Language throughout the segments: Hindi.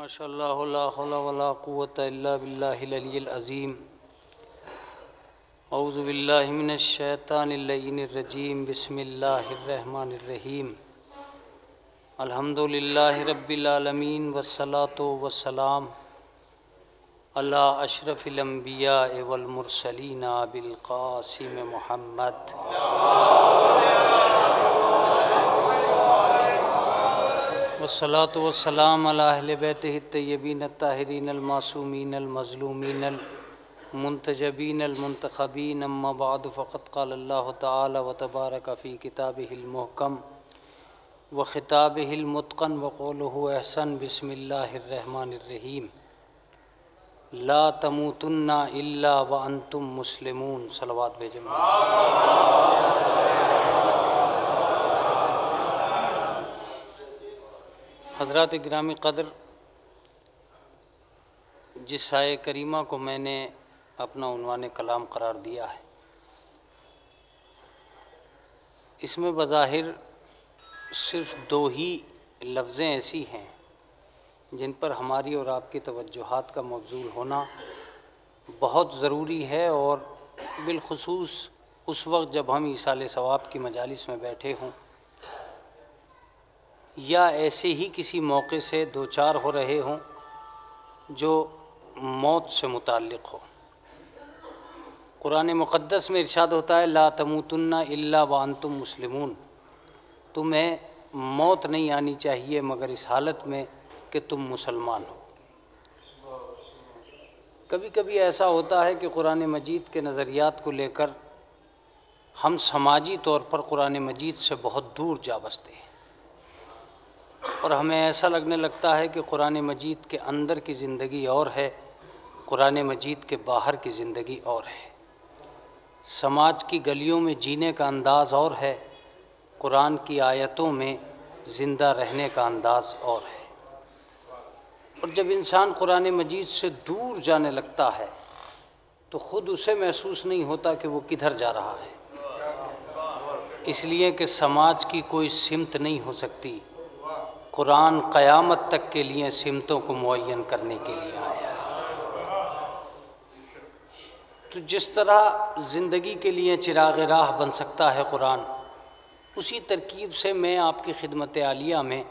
माशाअल्लाह ला हौला वला कुव्वता इल्ला बिल्लाहिल अलिय्यिल अज़ीम। औज़ु बिल्लाहि मिनश शैतानिर लईनिर रजीम। बिस्मिल्लाहिर रहमानिर रहीम। अल्हम्दुलिल्लाहि रब्बिल आलमीन वस्सलातु वस्सलाम अला अशरफिल अंबिया वल मुरसलीन अबिल क़ासिम मुहम्मद वस्सलातु वस्सलाम अला अहले बैतिहि तय्यबीन अत्ताहिरीन अल मासूमीन अल मज़लूमीन अल मुंतजबीन अल मुंतखबीन। अम्मा बाद फ़क़द क़ाल अल्लाहु तआला व तबारक फ़ी किताबिहिल मुहकम व ख़िताबिहिल मुत्क़न व क़ौलुहु अहसन। बिस्मिल्लाहिर रहमानिर रहीम। ला तमूतुन्ना इल्ला व अंतुम मुस्लिमून। सलवात भेजो। हज़रात गिरामी क़द्र, जिस आये करीमा को मैंने अपना उन्वान कलाम करार दिया है, इसमें बज़ाहिर सिर्फ़ दो ही लफ्ज़ें ऐसी हैं जिन पर हमारी और आपकी तवज्जुहात का मबज़ूल होना बहुत ज़रूरी है, और बिलख़ुसूस उस वक्त जब हम ईसाले सवाब की मजालिस में बैठे हों या ऐसे ही किसी मौके से दो चार हो रहे हों जो मौत से मुताल्लिक़ हो। कुरान मुक़द्दस में इरशाद होता है, ला तमूतुन्ना इल्ला व अंतुम मुस्लिमून। तुम्हें मौत नहीं आनी चाहिए मगर इस हालत में कि तुम मुसलमान हो। कभी कभी ऐसा होता है कि कुरान मजीद के नज़रियात को लेकर हम समाजी तौर पर कुरान मजीद से बहुत दूर जा बसते हैं, और हमें ऐसा लगने लगता है कि कुरान मजीद के अंदर की ज़िंदगी और है, कुरान मजीद के बाहर की ज़िंदगी और है। समाज की गलियों में जीने का अंदाज़ और है, कुरान की आयतों में ज़िंदा रहने का अंदाज़ और है। और जब इंसान कुरान मजीद से दूर जाने लगता है तो ख़ुद उसे महसूस नहीं होता कि वो किधर जा रहा है, इसलिए कि समाज की कोई सिमत नहीं हो सकती। कुरान क़यामत तक के लिए सिमतों को मुअय्यन करने के लिए आया। तो जिस तरह ज़िंदगी के लिए चिराग राह बन सकता है कुरान, उसी तरकीब से मैं आपकी खिदमत आलिया में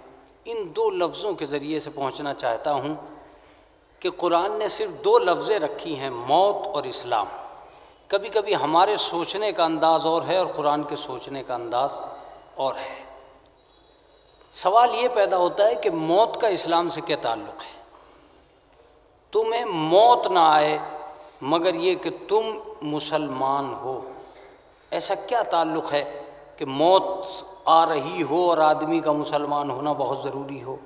इन दो लफ्ज़ों के ज़रिए से पहुंचना चाहता हूं कि कुरान ने सिर्फ दो लफ्ज़ें रखी हैं, मौत और इस्लाम। कभी कभी हमारे सोचने का अंदाज़ और है और कुरान के सोचने का अंदाज़ और है। सवाल ये पैदा होता है कि मौत का इस्लाम से क्या ताल्लुक़ है। तुम्हें मौत ना आए मगर ये कि तुम मुसलमान हो, ऐसा क्या ताल्लुक़ है कि मौत आ रही हो और आदमी का मुसलमान होना बहुत ज़रूरी हो।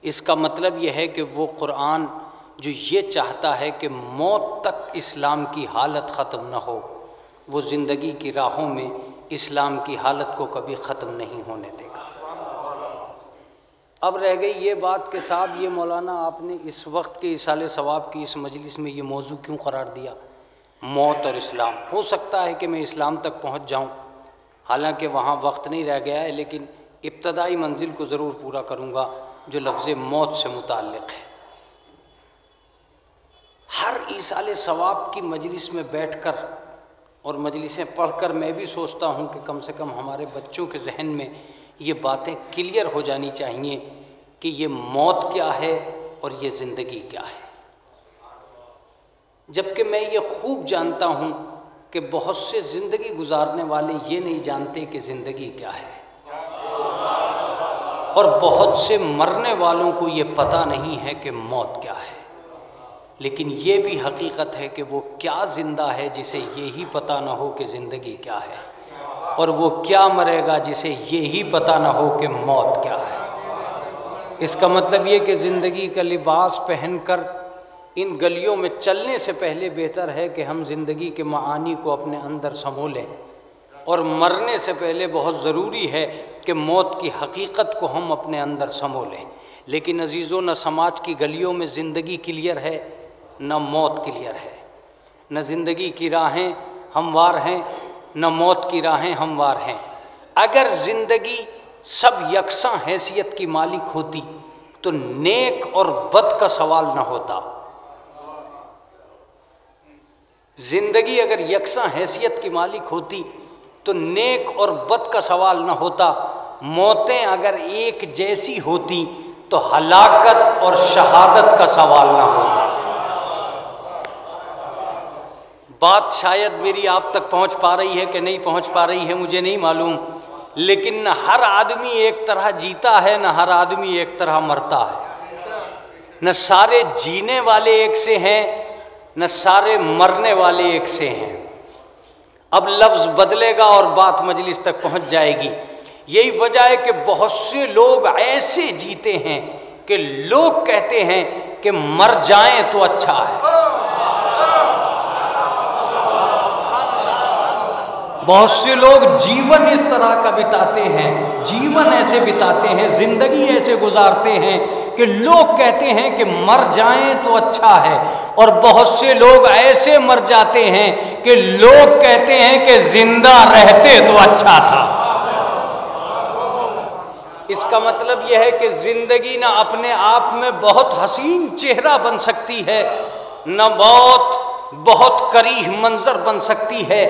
इसका मतलब यह है कि वो कुरान जो ये चाहता है कि मौत तक इस्लाम की हालत ख़त्म न हो, वो ज़िंदगी की राहों में इस्लाम की हालत को कभी ख़त्म नहीं होने देगा। अब रह गई ये बात कि साहब ये मौलाना आपने इस वक्त के इसाले सवाब की इस मजलिस में ये मौजू क्यों करार दिया, मौत और इस्लाम। हो सकता है कि मैं इस्लाम तक पहुंच जाऊं, हालांकि वहाँ वक्त नहीं रह गया है, लेकिन इब्तदाई मंजिल को ज़रूर पूरा करूँगा जो लफ्ज़ मौत से मुताल्लिक़ है। हर इसाले सवाब की मजलिस में बैठकर और मजलिसें पढ़कर मैं भी सोचता हूँ कि कम से कम हमारे बच्चों के जहन में ये बातें क्लियर हो जानी चाहिए कि ये मौत क्या है और ये ज़िंदगी क्या है। जबकि मैं ये खूब जानता हूँ कि बहुत से ज़िंदगी गुजारने वाले ये नहीं जानते कि ज़िंदगी क्या है, और बहुत से मरने वालों को ये पता नहीं है कि मौत क्या है। लेकिन ये भी हकीकत है कि वो क्या ज़िंदा है जिसे ये ही पता ना हो कि ज़िंदगी क्या है, और वो क्या मरेगा जिसे ये ही पता ना हो कि मौत क्या है। इसका मतलब ये कि ज़िंदगी का लिबास पहनकर इन गलियों में चलने से पहले बेहतर है कि हम ज़िंदगी के मानी को अपने अंदर समो लें, और मरने से पहले बहुत ज़रूरी है कि मौत की हकीकत को हम अपने अंदर समो लें। लेकिन अजीज़ों, न समाज की गलियों में ज़िंदगी क्लियर है न मौत क्लियर है। न ज़िंदगी की राहें हमवार हैं न मौत की राहें हमवार हैं। अगर ज़िंदगी सब यकसा हैसियत की मालिक होती तो नेक और बद का सवाल न होता। जिंदगी अगर यकसा हैसियत की मालिक होती तो नेक और बद का सवाल न होता। मौतें अगर एक जैसी होती तो हलाकत और शहादत का सवाल न होता। बात शायद मेरी आप तक पहुंच पा रही है कि नहीं पहुंच पा रही है मुझे नहीं मालूम, लेकिन न हर आदमी एक तरह जीता है, न हर आदमी एक तरह मरता है। न सारे जीने वाले एक से हैं, न सारे मरने वाले एक से हैं। अब लफ्ज़ बदलेगा और बात मजलिस तक पहुंच जाएगी। यही वजह है कि बहुत से लोग ऐसे जीते हैं कि लोग कहते हैं कि मर जाएं तो अच्छा है। बहुत से लोग जीवन इस तरह का बिताते हैं, जीवन ऐसे बिताते हैं, जिंदगी ऐसे गुजारते हैं कि लोग कहते हैं कि मर जाएं तो अच्छा है। और बहुत से लोग ऐसे मर जाते हैं कि लोग कहते हैं कि जिंदा रहते तो अच्छा था। इसका मतलब यह है कि जिंदगी ना अपने आप में बहुत हसीन चेहरा बन सकती है, न बहुत करीह मंजर बन सकती है।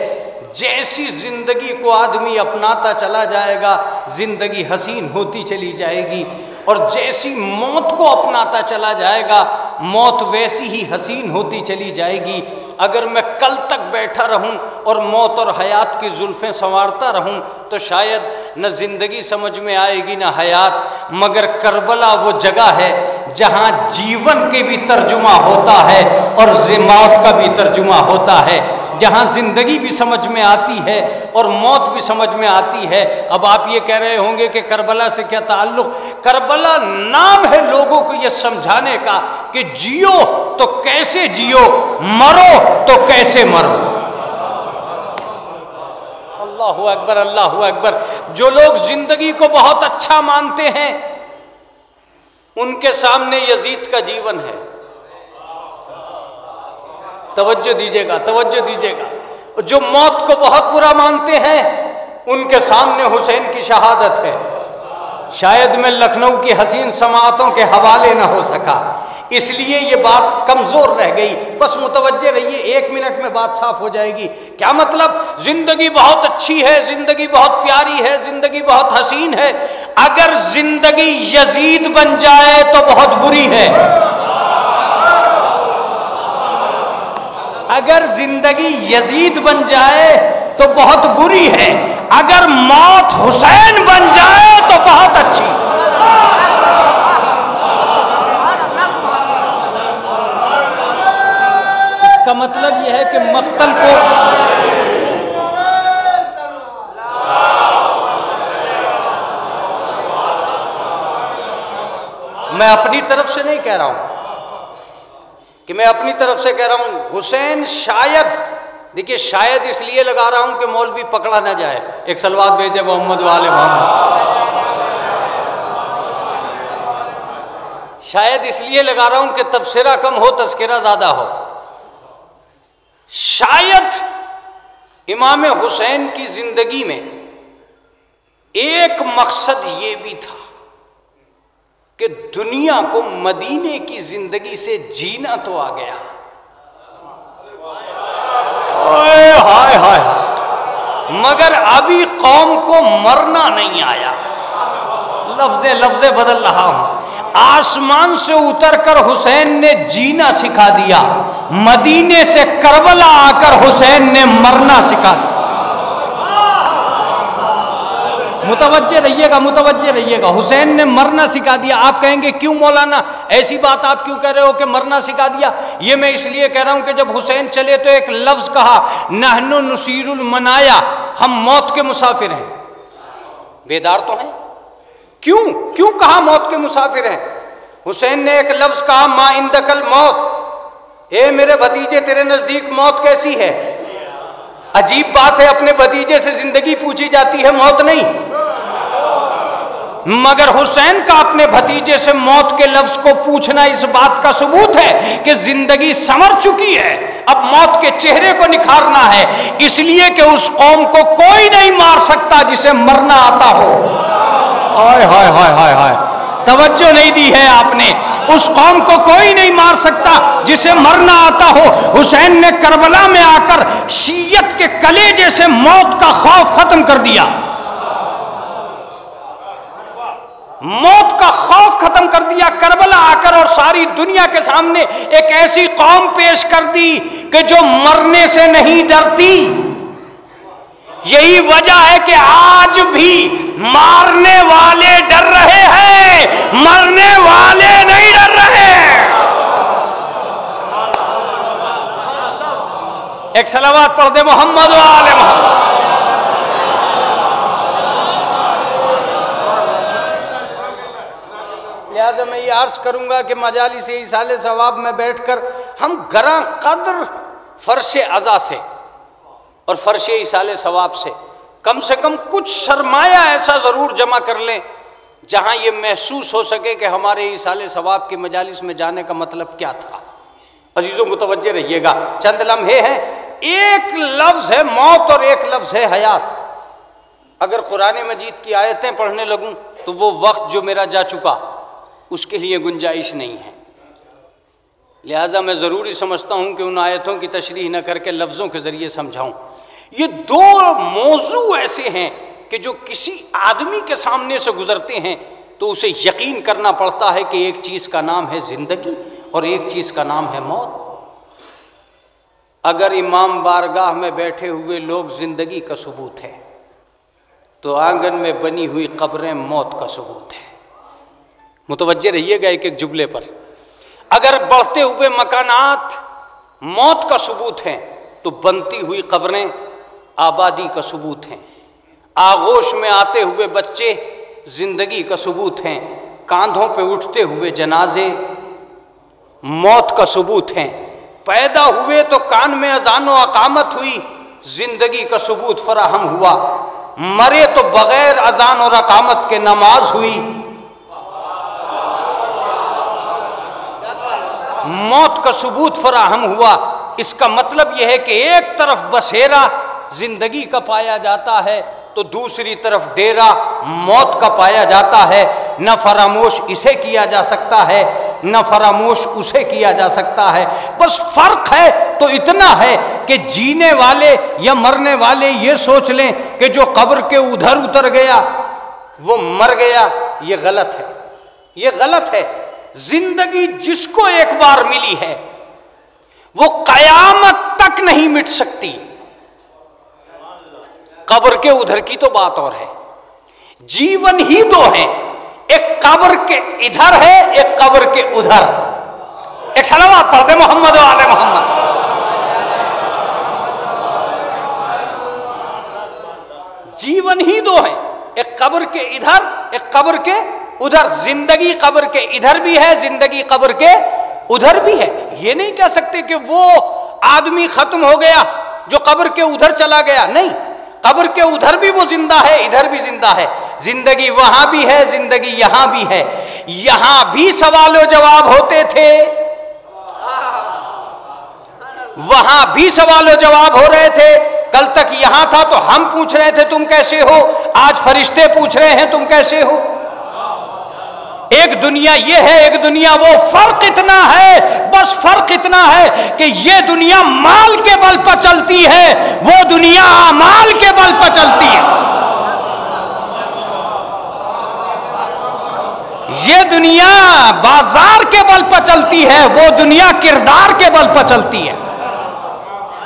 जैसी जिंदगी को आदमी अपनाता चला जाएगा जिंदगी हसीन होती चली जाएगी, और जैसी मौत को अपनाता चला जाएगा मौत वैसी ही हसीन होती चली जाएगी। अगर मैं कल तक बैठा रहूं और मौत और हयात की जुल्फ़ें संवारता रहूं तो शायद न ज़िंदगी समझ में आएगी न हयात। मगर करबला वो जगह है जहां जीवन के भी तर्जुमा होता है और मौत का भी तर्जुमा होता है, जहां जिंदगी भी समझ में आती है और मौत भी समझ में आती है। अब आप ये कह रहे होंगे कि करबला से क्या ताल्लुक? करबला नाम है लोगों को ये समझाने का कि जियो तो कैसे जियो, मरो तो कैसे मरो। अल्लाहु अकबर, अल्लाहु अकबर। जो लोग जिंदगी को बहुत अच्छा मानते हैं उनके सामने यजीद का जीवन है। तवज्जो दीजिएगा, तवज्जो दीजिएगा। जो मौत को बहुत बुरा मानते हैं उनके सामने हुसैन की शहादत है। शायद मैं लखनऊ की हसीन समातों के हवाले ना हो सका, इसलिए ये बात कमजोर रह गई। बस मुतवज्जे रहिए, 1 मिनट में बात साफ हो जाएगी। क्या मतलब? जिंदगी बहुत अच्छी है, जिंदगी बहुत प्यारी है, जिंदगी बहुत हसीन है। अगर जिंदगी यजीद बन जाए तो बहुत बुरी है। अगर जिंदगी यजीद बन जाए तो बहुत बुरी है। अगर मौत हुसैन बन जाए तो बहुत अच्छी। इसका मतलब यह है कि मक्तल को मैं अपनी तरफ से नहीं कह रहा हूं कि मैं अपनी तरफ से कह रहा हूं हुसैन शायद, देखिए शायद इसलिए लगा रहा हूं कि मौलवी पकड़ा ना जाए। एक सलवात भेजे मोहम्मद वाले मोहम्मद। शायद इसलिए लगा रहा हूं कि तबसरा कम हो तस्करा ज्यादा हो। शायद इमाम हुसैन की जिंदगी में एक मकसद ये भी था कि दुनिया को मदीने की जिंदगी से जीना तो आ गया। हाय हाय हाय, मगर अभी कौम को मरना नहीं आया। लफ्ज़े लफ्ज़े बदल रहा हूं। आसमान से उतरकर हुसैन ने जीना सिखा दिया, मदीने से करबला आकर हुसैन ने मरना सिखा दिया। मुतवज्जे रहिएगा, मुतवज्जे रहिएगा। हुसैन ने मरना सिखा दिया। आप कहेंगे क्यों मौलाना, ऐसी बात आप क्यों कह रहे हो कि मरना सिखा दिया? ये मैं इसलिए कह रहा हूं कि जब हुसैन चले तो एक लफ्ज कहा, नहनु नुसीरुल मनाया, हम मौत के मुसाफिर हैं। बेदार तो हैं? क्यों क्यों कहा मौत के मुसाफिर हैं? हुसैन ने एक लफ्ज कहा, मा इंदकल मौत, ए मेरे भतीजे तेरे नजदीक मौत कैसी है? अजीब बात है, अपने भतीजे से जिंदगी पूछी जाती है, मौत नहीं। मगर हुसैन का अपने भतीजे से मौत के लफ्ज को पूछना इस बात का सबूत है कि जिंदगी संवर चुकी है, अब मौत के चेहरे को निखारना है। इसलिए कि उस कौम को कोई नहीं मार सकता जिसे मरना आता हो। हाय हाय हाय हाय हाय। तवज्जो नहीं दी है आपने। उस कौम को कोई नहीं मार सकता जिसे मरना आता हो। हुसैन ने करबला में आकर शियत के कलेजे से मौत का खौफ खत्म कर दिया, मौत का खौफ खत्म कर दिया करबला आकर, और सारी दुनिया के सामने एक ऐसी कौम पेश कर दी कि जो मरने से नहीं डरती। यही वजह है कि आज भी मारने वाले डर रहे हैं, मरने वाले नहीं डर रहे हैं। एक सलावत पढ़ दे मोहम्मद व आले मोहम्मद। लिहाजा मैं ये अर्ज करूंगा कि मजालिस इसाले सवाब में बैठकर हम गरा कदर फर्श अज़ा से और फर्श इसाले सवाब से कम कुछ सरमाया ऐसा ज़रूर जमा कर लें जहां ये महसूस हो सके कि हमारे इसाले सवाब की मजालिस में जाने का मतलब क्या था। अजीज़ों मुतवज्जे रहिएगा, चंद लम्हे हैं। एक लफ्ज़ है मौत और एक लफ्ज़ है हयात। अगर कुरान मजीद की आयतें पढ़ने लगूं तो वो वक्त जो मेरा जा चुका उसके लिए गुंजाइश नहीं है। लिहाजा मैं ज़रूरी समझता हूं कि उन आयतों की तशरीह न करके लफ्ज़ों के ज़रिए समझाऊं। ये दो मौजू ऐसे हैं कि जो किसी आदमी के सामने से गुजरते हैं तो उसे यकीन करना पड़ता है कि एक चीज़ का नाम है ज़िंदगी और एक चीज़ का नाम है मौत। अगर इमाम बारगाह में बैठे हुए लोग ज़िंदगी का सबूत है तो आंगन में बनी हुई कब्रें मौत का सबूत है। मुतवज्जे रहिएगा एक एक जुमले पर। अगर बढ़ते हुए मकानात मौत का सबूत हैं तो बनती हुई कब्रें आबादी का सबूत हैं। आगोश में आते हुए बच्चे जिंदगी का सबूत हैं। कांधों पे उठते हुए जनाजे मौत का सबूत हैं। पैदा हुए तो कान में अजान व अकामत हुई, जिंदगी का सबूत फराहम हुआ। मरे तो बगैर अजान और अकामत के नमाज हुई। मौत का सबूत फराहम हुआ। इसका मतलब यह है कि एक तरफ बसेरा जिंदगी का पाया जाता है तो दूसरी तरफ डेरा मौत का पाया जाता है। न फरामोश इसे किया जा सकता है न फरामोश उसे किया जा सकता है। बस फर्क है तो इतना है कि जीने वाले या मरने वाले ये सोच लें कि जो कब्र के उधर उतर गया वो मर गया। ये गलत है, ये गलत है। जिंदगी जिसको एक बार मिली है वो कयामत तक नहीं मिट सकती। कब्र के उधर की तो बात और है। जीवन ही दो हैं, एक कब्र के इधर है एक कब्र के उधर। एक सलावत पढ़ दे मोहम्मद व आले मोहम्मद। जीवन ही दो हैं, एक कब्र के इधर एक कब्र के उधर। जिंदगी कब्र के इधर भी है, जिंदगी कब्र के उधर भी है। ये नहीं कह सकते कि वो आदमी खत्म हो गया जो कब्र के उधर चला गया। नहीं, कब्र के उधर भी वो जिंदा है, इधर भी जिंदा है। जिंदगी वहां भी है, जिंदगी यहां भी है। यहां भी सवाल जवाब होते थे, वहां भी सवाल जवाब हो रहे थे। कल तक यहां था तो हम पूछ रहे थे तुम कैसे हो, आज फरिश्ते पूछ रहे हैं तुम कैसे हो। एक दुनिया ये है, एक दुनिया वो। फर्क इतना है, बस फर्क इतना है कि ये दुनिया माल के बल पर चलती है, वो दुनिया अमाल के बल पर चलती है। ये दुनिया बाजार के बल पर चलती है, वो दुनिया किरदार के बल पर चलती है।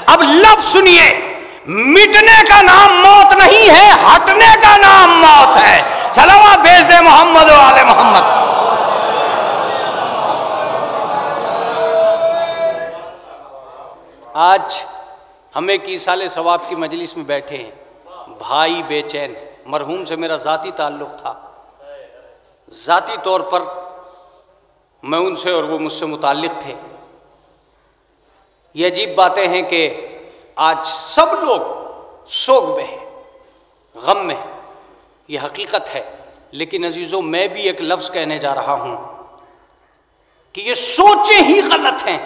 अब लफ्ज सुनिए, मिटने का नाम मौत नहीं है, हटने का नाम मौत है। सलावत भेज दे मोहम्मद व आले मोहम्मद। आज हम एक ईसाले सवाब की मजलिस में बैठे हैं। भाई बेचैन, मरहूम से मेरा ज़ाती ताल्लुक़ था। ज़ाती तौर पर मैं उनसे और वो मुझसे मुताल्लिक़ थे। ये अजीब बातें हैं कि आज सब लोग सोग में हैं, गम में हैं। ये हकीकत है। लेकिन अजीज़ों, मैं भी एक लफ्ज़ कहने जा रहा हूँ कि ये सोचें ही गलत हैं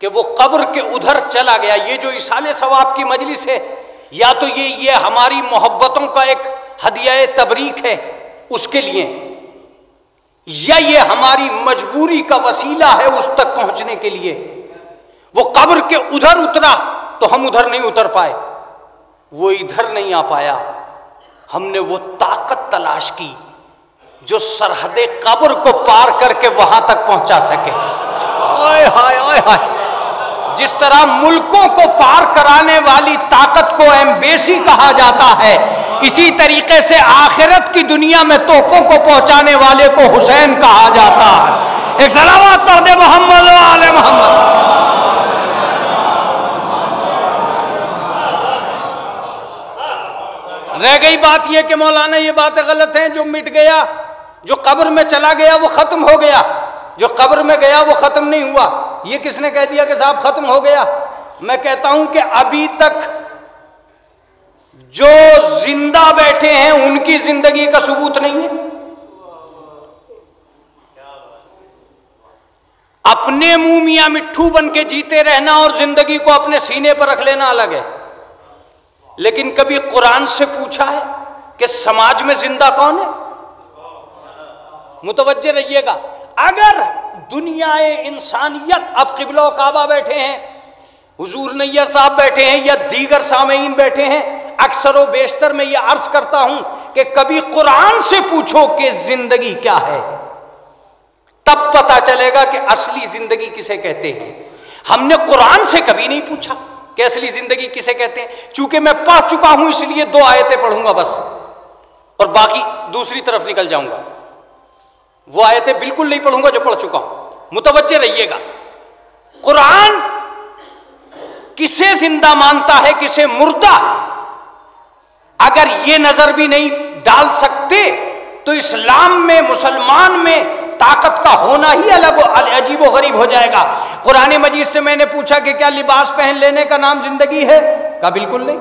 कि वो कब्र के उधर चला गया। ये जो इसाले सवाब की मजलिस है, या तो ये हमारी मोहब्बतों का एक हदिया तबरीक है उसके लिए, या ये हमारी मजबूरी का वसीला है उस तक पहुंचने के लिए? वो कब्र के उधर उतरा तो हम उधर नहीं उतर पाए, वो इधर नहीं आ पाया, हमने वो ताकत तलाश की जो सरहदे कब्र को पार करके वहां तक पहुंचा सके। ओए हाय ओए हाय, जिस तरह मुल्कों को पार कराने वाली ताकत को एम्बेसी कहा जाता है, इसी तरीके से आखिरत की दुनिया में तोहफों को पहुंचाने वाले को हुसैन कहा जाता है। एक सलावत पढ़ दे मोहम्मद वाले मोहम्मद। रह गई बात यह कि मौलाना ये बातें गलत हैं, जो मिट गया, जो कब्र में चला गया वो खत्म हो गया, जो कब्र में गया वो खत्म नहीं हुआ। ये किसने कह दिया कि साहब खत्म हो गया? मैं कहता हूं कि अभी तक जो जिंदा बैठे हैं उनकी जिंदगी का सबूत नहीं है। अपने मुंह मियां मिट्ठू बन के जीते रहना और जिंदगी को अपने सीने पर रख लेना अलग है। लेकिन कभी कुरान से पूछा है कि समाज में जिंदा कौन है? मुतवज्जे रहिएगा, अगर दुनियाए इंसानियत, अब क़िबला काबा बैठे हैं, हुजूर नैयर साहब बैठे हैं या दीगर सामीन बैठे हैं, अक्सर व बेशतर मैं ये अर्ज करता हूं कि कभी कुरान से पूछो कि जिंदगी क्या है, तब पता चलेगा कि असली जिंदगी किसे कहते हैं। हमने कुरान से कभी नहीं पूछा कि असली जिंदगी किसे कहते हैं। चूंकि मैं पढ़ चुका हूं इसलिए 2 आयतें पढ़ूंगा बस, और बाकी दूसरी तरफ निकल जाऊंगा। वो आयतें बिल्कुल नहीं पढ़ूंगा जो पढ़ चुका हूं। मुतवज्जे रहिएगा, कुरान किसे जिंदा मानता है, किसे मुर्दा, अगर ये नजर भी नहीं डाल सकते तो इस्लाम में, मुसलमान में ताकत का होना ही अलग अजीब व गरीब हो जाएगा। कुरान मजीद से मैंने पूछा कि क्या लिबास पहन लेने का नाम जिंदगी है? का बिल्कुल नहीं।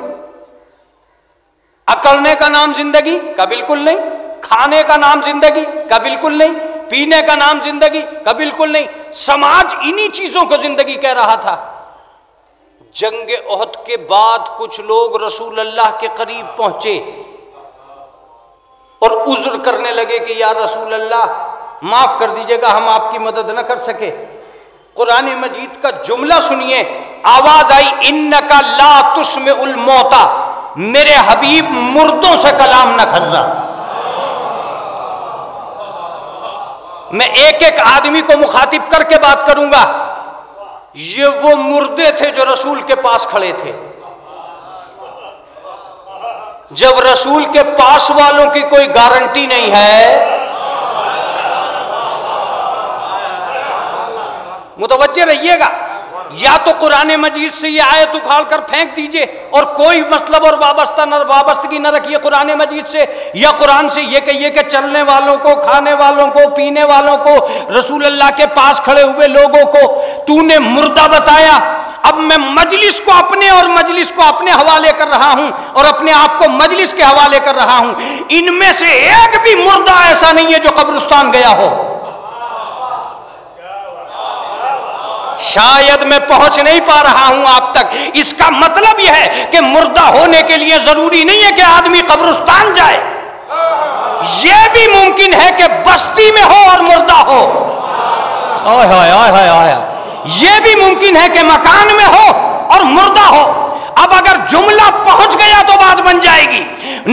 अकड़ने का नाम जिंदगी? का बिल्कुल नहीं। खाने का नाम जिंदगी? का बिल्कुल नहीं। पीने का नाम जिंदगी? का बिल्कुल नहीं। समाज इन्हीं चीजों को जिंदगी कह रहा था। जंग ओहद के बाद कुछ लोग रसूल अल्लाह के करीब पहुंचे और उज़्र करने लगे कि या रसूल अल्लाह, माफ कर दीजिएगा, हम आपकी मदद न कर सके। कुरान मजीद का जुमला सुनिए, आवाज आई, इन्नका ला तुस्मिउल मौता, मेरे हबीब मुर्दों से कलाम न कर रहा। मैं एक एक आदमी को मुखातिब करके बात करूंगा। ये वो मुर्दे थे जो रसूल के पास खड़े थे। जब रसूल के पास वालों की कोई गारंटी नहीं है, मुतवज्जे रहिएगा, या तो कुरान मजीद से ये आयत उखाड़ कर फेंक दीजिए और कोई मतलब और वाबस्तगी न रखिए कुरान मजीद से, या कुरान से ये कहिए कि चलने वालों को, खाने वालों को, पीने वालों को, रसूल अल्लाह के पास खड़े हुए लोगों को तूने मुर्दा बताया। अब मैं मजलिस को अपने हवाले कर रहा हूं और अपने आप को मजलिस के हवाले कर रहा हूं। इनमें से एक भी मुर्दा ऐसा नहीं है जो कब्रिस्तान गया हो। शायद मैं पहुंच नहीं पा रहा हूं आप तक। इसका मतलब यह है कि मुर्दा होने के लिए जरूरी नहीं है कि आदमी कब्रिस्तान जाए। यह भी मुमकिन है कि बस्ती में हो और मुर्दा हो। यह भी मुमकिन है कि मकान में हो और मुर्दा हो। अब अगर जुमला पहुंच गया तो बात बन जाएगी।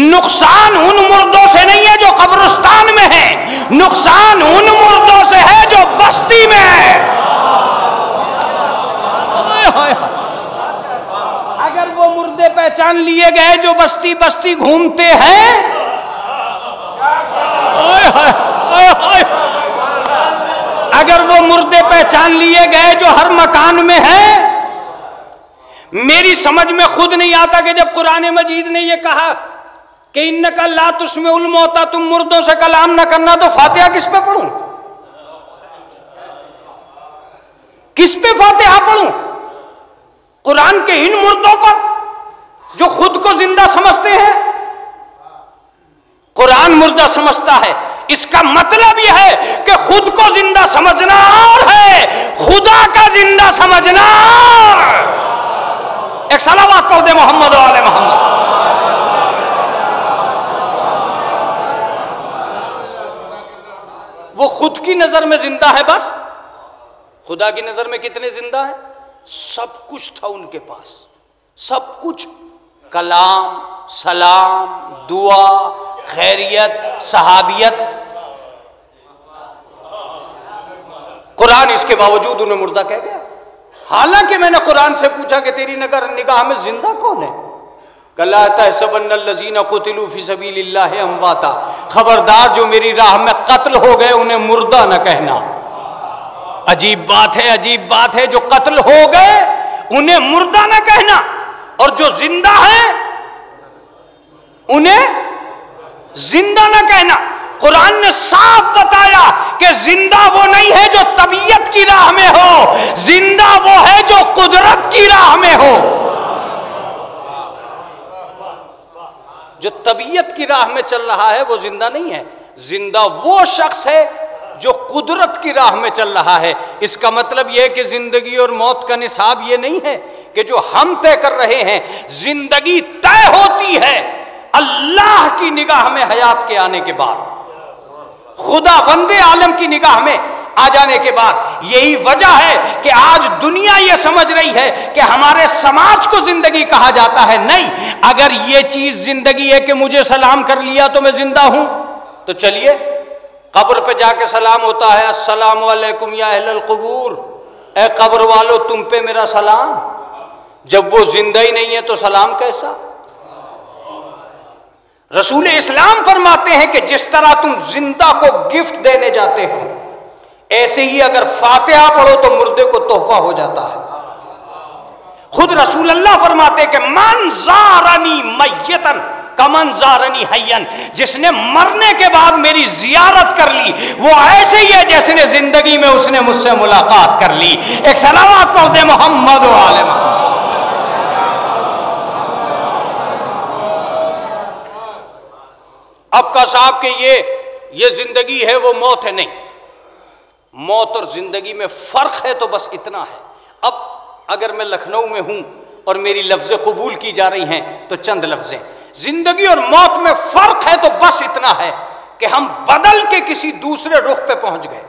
नुकसान उन मुर्दों से नहीं है जो कब्रिस्तान में है, नुकसान उन मुर्दों से है जो बस्ती में है। अगर वो मुर्दे पहचान लिए गए जो बस्ती बस्ती घूमते हैं, अगर वो मुर्दे पहचान लिए गए जो हर मकान में हैं, मेरी समझ में खुद नहीं आता कि जब कुरान मजीद ने ये कहा कि इन्नका ला तुस्मिउल मौता, तुम मुर्दों से कलाम न करना, तो फातिहा किस पे पढ़ूं? किस पे फातिहा पढ़ूं? कुरान के इन मुर्दों पर जो खुद को जिंदा समझते हैं? कुरान मुर्दा समझता है। इसका मतलब यह है कि खुद को जिंदा समझना और है खुदा का जिंदा समझना। एक सलावत पढ़ दे मोहम्मद वाले मोहम्मद। वो खुद की नजर में जिंदा है बस, खुदा की नजर में कितने जिंदा है? सब कुछ था उनके पास, सब कुछ, कलाम, सलाम, दुआ, खैरियत, सहाबियत। कुरान इसके बावजूद उन्हें मुर्दा कह गया। हालांकि मैंने कुरान से पूछा कि तेरी निगाह में जिंदा कौन है? कला तहसबन्नल्लज़ीना कुतिलू फी सबीलिल्लाहि अमवाता, खबरदार जो मेरी राह में कत्ल हो गए उन्हें मुर्दा न कहना। अजीब बात है, अजीब बात है, जो कत्ल हो गए उन्हें मुर्दा न कहना, और जो जिंदा है उन्हें जिंदा न कहना। कुरान ने साफ बताया कि जिंदा वो नहीं है जो तबीयत की राह में हो, जिंदा वो है जो कुदरत की राह में हो। जो तबीयत की राह में चल रहा है वो जिंदा नहीं है, जिंदा वो शख्स है जो कुदरत की राह में चल रहा है। इसका मतलब यह है कि जिंदगी और मौत का निसाब ये नहीं है कि जो हम तय कर रहे हैं। जिंदगी तय होती है अल्लाह की निगाह में हयात के आने के बाद, खुदा वंदे आलम की निगाह में आ जाने के बाद। यही वजह है कि आज दुनिया ये समझ रही है कि हमारे समाज को जिंदगी कहा जाता है। नहीं, अगर ये चीज जिंदगी है कि मुझे सलाम कर लिया तो मैं जिंदा हूं, तो चलिए कब्र पे जाके सलाम होता है, अस्सलामु अलैकुम या अहलल कुबूर, ए कब्र वालों तुम पे मेरा सलाम। जब वो जिंदा ही नहीं है तो सलाम कैसा? रसूल इस्लाम फरमाते हैं कि जिस तरह तुम जिंदा को गिफ्ट देने जाते हो, ऐसे ही अगर फातिहा पढ़ो तो मुर्दे को तोहफा हो जाता है। खुद रसूल अल्लाह फरमाते कि मन ज़ारनी मय्यतन कमन ज़ारनी हय्यन, जिसने मरने के बाद मेरी जियारत कर ली वो ऐसे ही है जैसे ने जिंदगी में उसने मुझसे मुलाकात कर ली। एक सलावत पढ़ दे मोहम्मद व आले मोहम्मद। अब का साहब के ये जिंदगी है वो मौत है, नहीं, मौत और जिंदगी में फर्क है तो बस इतना है। अब अगर मैं लखनऊ में हूं और मेरी लफ्ज़ें कबूल की जा रही हैं तो चंद लफ्ज़ें, जिंदगी और मौत में फर्क है तो बस इतना है कि हम बदल के किसी दूसरे रुख पे पहुंच गए।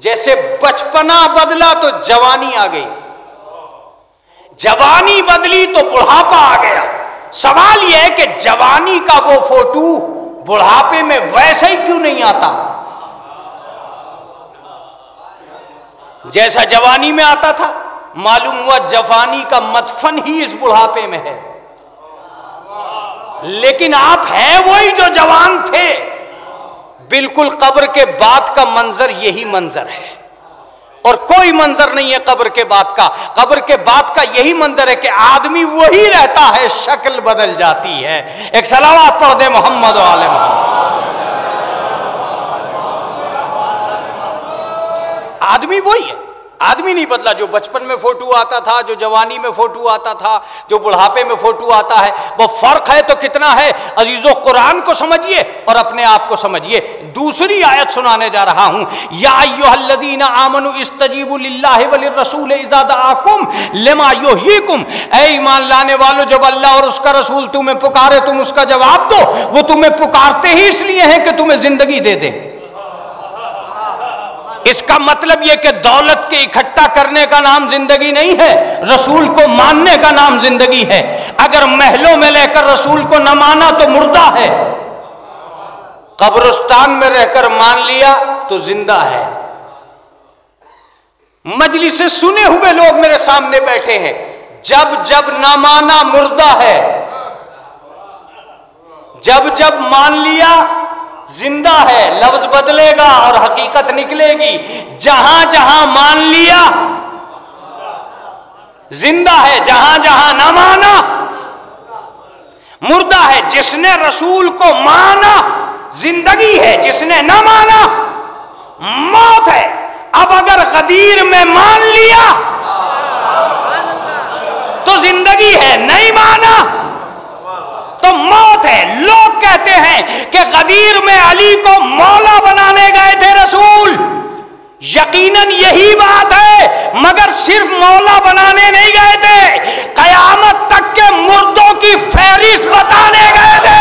जैसे बचपना बदला तो जवानी आ गई, जवानी बदली तो बुढ़ापा आ गया। सवाल यह है कि जवानी का वो फोटो बुढ़ापे में वैसा ही क्यों नहीं आता जैसा जवानी में आता था? मालूम हुआ जवानी का मदफन ही इस बुढ़ापे में है, लेकिन आप हैं वही जो जवान थे। बिल्कुल कब्र के बाद का मंजर यही मंजर है और कोई मंजर नहीं है कब्र के बाद का। कब्र के बाद का यही मंजर है कि आदमी वही रहता है, शक्ल बदल जाती है। एक सलावत पढ़ दे मोहम्मद व आले मोहम्मद। आदमी वही है, आदमी नहीं बदला। जो बचपन में फोटो आता था, जो जवानी में फोटो आता था, जो बुढ़ापे में फोटो आता है, वो फर्क है तो कितना है अजीजों। कुरान को समझिए और अपने आप को समझिए। दूसरी आयत सुनाने जा रहा हूं, या अय्युहल्लज़ीना आमनू इस्तजीबू लिल्लाहि वलिर्रसूल इज़ा दआकुम लिमा युहयिकुम। ऐ ईमान लाने वालों, जब अल्लाह और उसका रसूल तुम्हें पुकारे तुम उसका जवाब दो। वो तुम्हें पुकारते ही इसलिए है कि तुम्हें जिंदगी दे दे। इसका मतलब यह कि दौलत के इकट्ठा करने का नाम जिंदगी नहीं है, रसूल को मानने का नाम जिंदगी है। अगर महलों में लेकर रसूल को न माना तो मुर्दा है, कब्रिस्तान में रहकर मान लिया तो जिंदा है। मजलिस से सुने हुए लोग मेरे सामने बैठे हैं, जब जब न माना मुर्दा है, जब जब मान लिया जिंदा है। लफ्ज बदलेगा और हकीकत निकलेगी। जहां जहां मान लिया जिंदा है, जहां जहां ना माना मुर्दा है। जिसने रसूल को माना जिंदगी है, जिसने ना माना मौत है। अब अगर गदीर में मान लिया तो जिंदगी है, नहीं माना तो मौत है। लोग कहते हैं कि गदीर में अली को मौला बनाने गए थे रसूल। यकीनन यही बात है, मगर सिर्फ मौला बनाने नहीं गए थे, कयामत तक के मुर्दों की फहरिस्त बताने गए थे।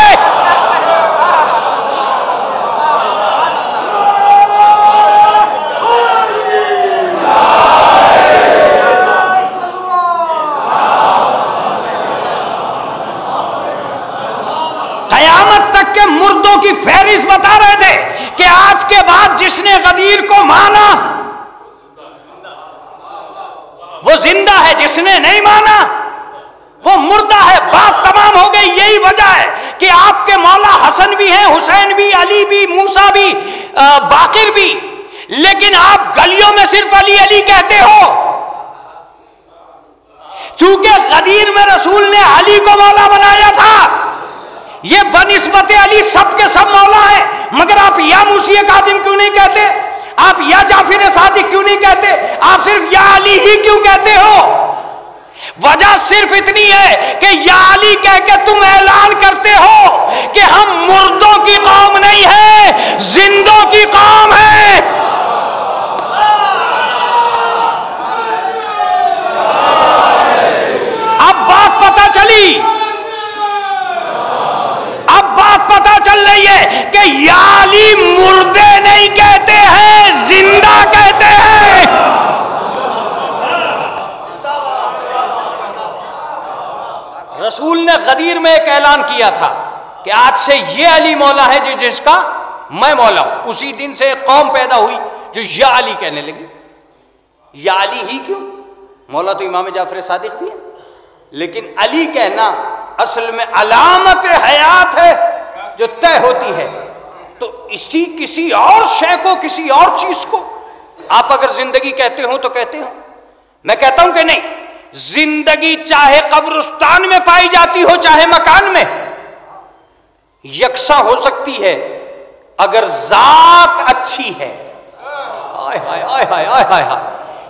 फहरिस्त बता रहे थे कि आज के बाद जिसने गदीर को माना वो जिंदा है, जिसने नहीं माना वो मुर्दा है। बात तमाम हो गई। यही वजह है कि आपके मौला हसन भी हैं, हुसैन भी, अली भी, मूसा भी, बाकिर भी, लेकिन आप गलियों में सिर्फ अली अली कहते हो। चूंकि गदीर में रसूल ने अली को मौला बनाया था, ये बनिस्बत अली सबके सब मौला है, मगर आप या मूसी काजिम क्यों नहीं कहते? आप या जाफिर सादिक क्यों नहीं कहते? आप सिर्फ या अली ही क्यों कहते हो? वजह सिर्फ इतनी है कि या अली कह के तुम ऐलान करते हो कि हम मुर्दों की कौम नहीं है, जिंदों की कौम है। अब बात पता चली, अब बात पता चल रही है कि या अली मुर्दे नहीं कहते हैं, जिंदा कहते हैं। रसूल ने गदीर में एक ऐलान किया था कि आज से ये अली मौला है जिसका मैं मौला हूं। उसी दिन से एक कौम पैदा हुई जो या अली कहने लगी। या अली ही क्यों? मौला तो इमाम जाफर सादिक भी है, लेकिन अली कहना असल में अलामत हयात है जो तय होती है। तो इसी किसी और शय को, किसी और चीज को आप अगर जिंदगी कहते हो तो कहते हो। मैं कहता हूं कि नहीं, जिंदगी चाहे कब्रिस्तान में पाई जाती हो चाहे मकान में, यकसा हो सकती है अगर जात अच्छी है। हाय हाय हाय हाय हाय हाय हाय,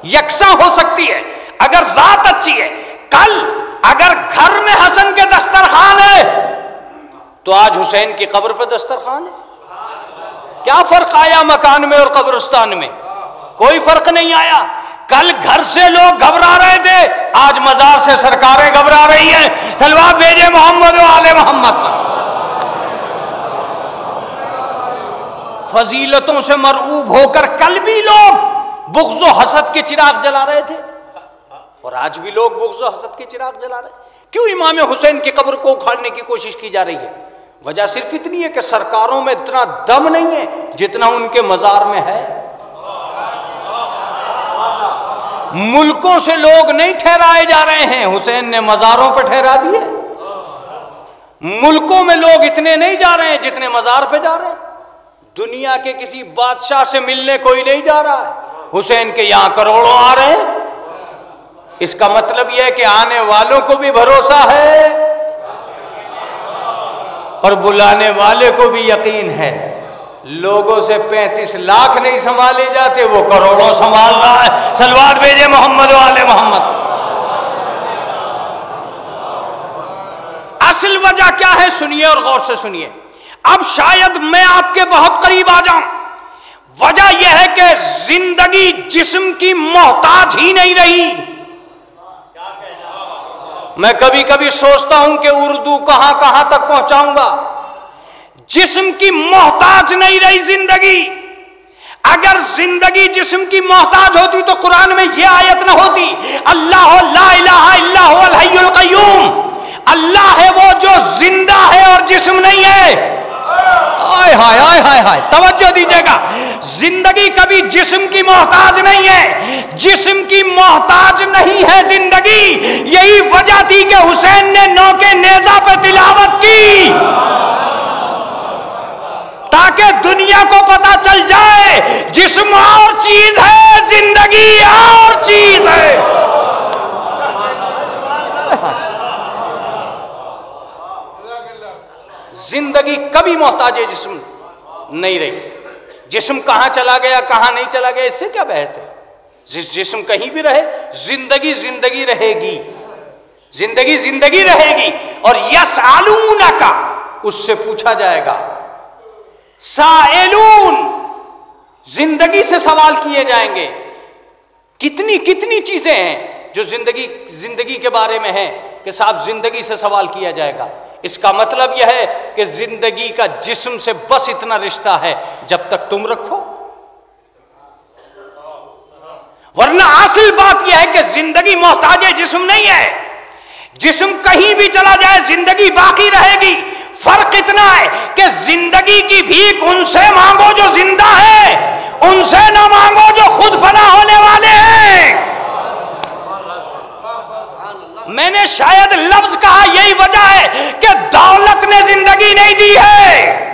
यकसा हो सकती है अगर जात अच्छी है। कल अगर घर में हसन के दस्तरखान है तो आज हुसैन की कब्र पर दस्तरखान है। क्या फर्क आया मकान में और कब्रिस्तान में? कोई फर्क नहीं आया। कल घर से लोग घबरा रहे थे, आज मजार से सरकारें घबरा रही हैं। सलवात भेजे मोहम्मद व आले मोहम्मद। फजीलतों से मरऊब होकर कल भी लोग बुग़्ज़ व हसद के चिराग जला रहे थे और आज भी लोग बुग़्ज़ व हसद के चिराग जला रहे हैं। क्यों इमाम हुसैन की कब्र को उखाड़ने की कोशिश की जा रही है? वजह सिर्फ इतनी है कि सरकारों में इतना दम नहीं है जितना उनके मजार में है। मुल्कों से लोग नहीं ठहराए जा रहे हैं, हुसैन ने मजारों पर ठहरा दिए। मुल्कों में लोग इतने नहीं जा रहे हैं जितने मजार पे जा रहे हैं। दुनिया के किसी बादशाह से मिलने कोई नहीं जा रहा है, हुसैन के यहां करोड़ों आ रहे हैं। इसका मतलब यह है कि आने वालों को भी भरोसा है और बुलाने वाले को भी यकीन है। लोगों से 35 लाख नहीं संभाले जाते, वो करोड़ों संभाल रहा है। सलवात भेजे मोहम्मद वाले मोहम्मद। असल वजह क्या है सुनिए और गौर से सुनिए। अब शायद मैं आपके बहुत करीब आ जाऊं। वजह यह है कि जिंदगी जिस्म की मोहताज ही नहीं रही। मैं कभी कभी सोचता हूं कि उर्दू कहां कहां तक पहुंचाऊंगा। जिस्म की मोहताज नहीं रही जिंदगी। अगर जिंदगी जिस्म की मोहताज होती तो कुरान में यह आयत न होती, अल्लाह ला इलाहा इल्ला हुवल हय्युल क़य्यूम। अल्लाह है वो जो जिंदा है और जिस्म नहीं है। हाय हाय हाय हाय हाय, तवज्जो दीजिएगा। जिंदगी कभी जिस्म की मोहताज नहीं है, जिस्म की मोहताज नहीं है जिंदगी। यही वजह थी कि हुसैन ने नौके नेजा पे तिलावत की ताकि दुनिया को पता चल जाए जिस्म और चीज है, जिंदगी और चीज है। जिंदगी कभी मोहताज जिस्म नहीं रही। जिस्म कहां चला गया कहां नहीं चला गया इससे क्या बहस है। जिस्म कहीं भी रहे, जिंदगी जिंदगी रहेगी, जिंदगी जिंदगी रहेगी। और यसअलूना का उससे पूछा जाएगा। साइलून, जिंदगी से सवाल किए जाएंगे। कितनी कितनी चीजें हैं जो जिंदगी के बारे में है कि साहब जिंदगी से सवाल किया जाएगा। इसका मतलब यह है कि जिंदगी का जिस्म से बस इतना रिश्ता है जब तक तुम रखो, वरना असल बात यह है कि जिंदगी मोहताज जिस्म नहीं है। जिस्म कहीं भी चला जाए जिंदगी बाकी रहेगी। फर्क इतना है कि जिंदगी की भीख उनसे मांगो जो जिंदा है, उनसे ना मांगो जो खुद फना होने वाले हैं। मैंने शायद लफ्ज कहा, यही वजह है कि दौलत ने जिंदगी नहीं दी है।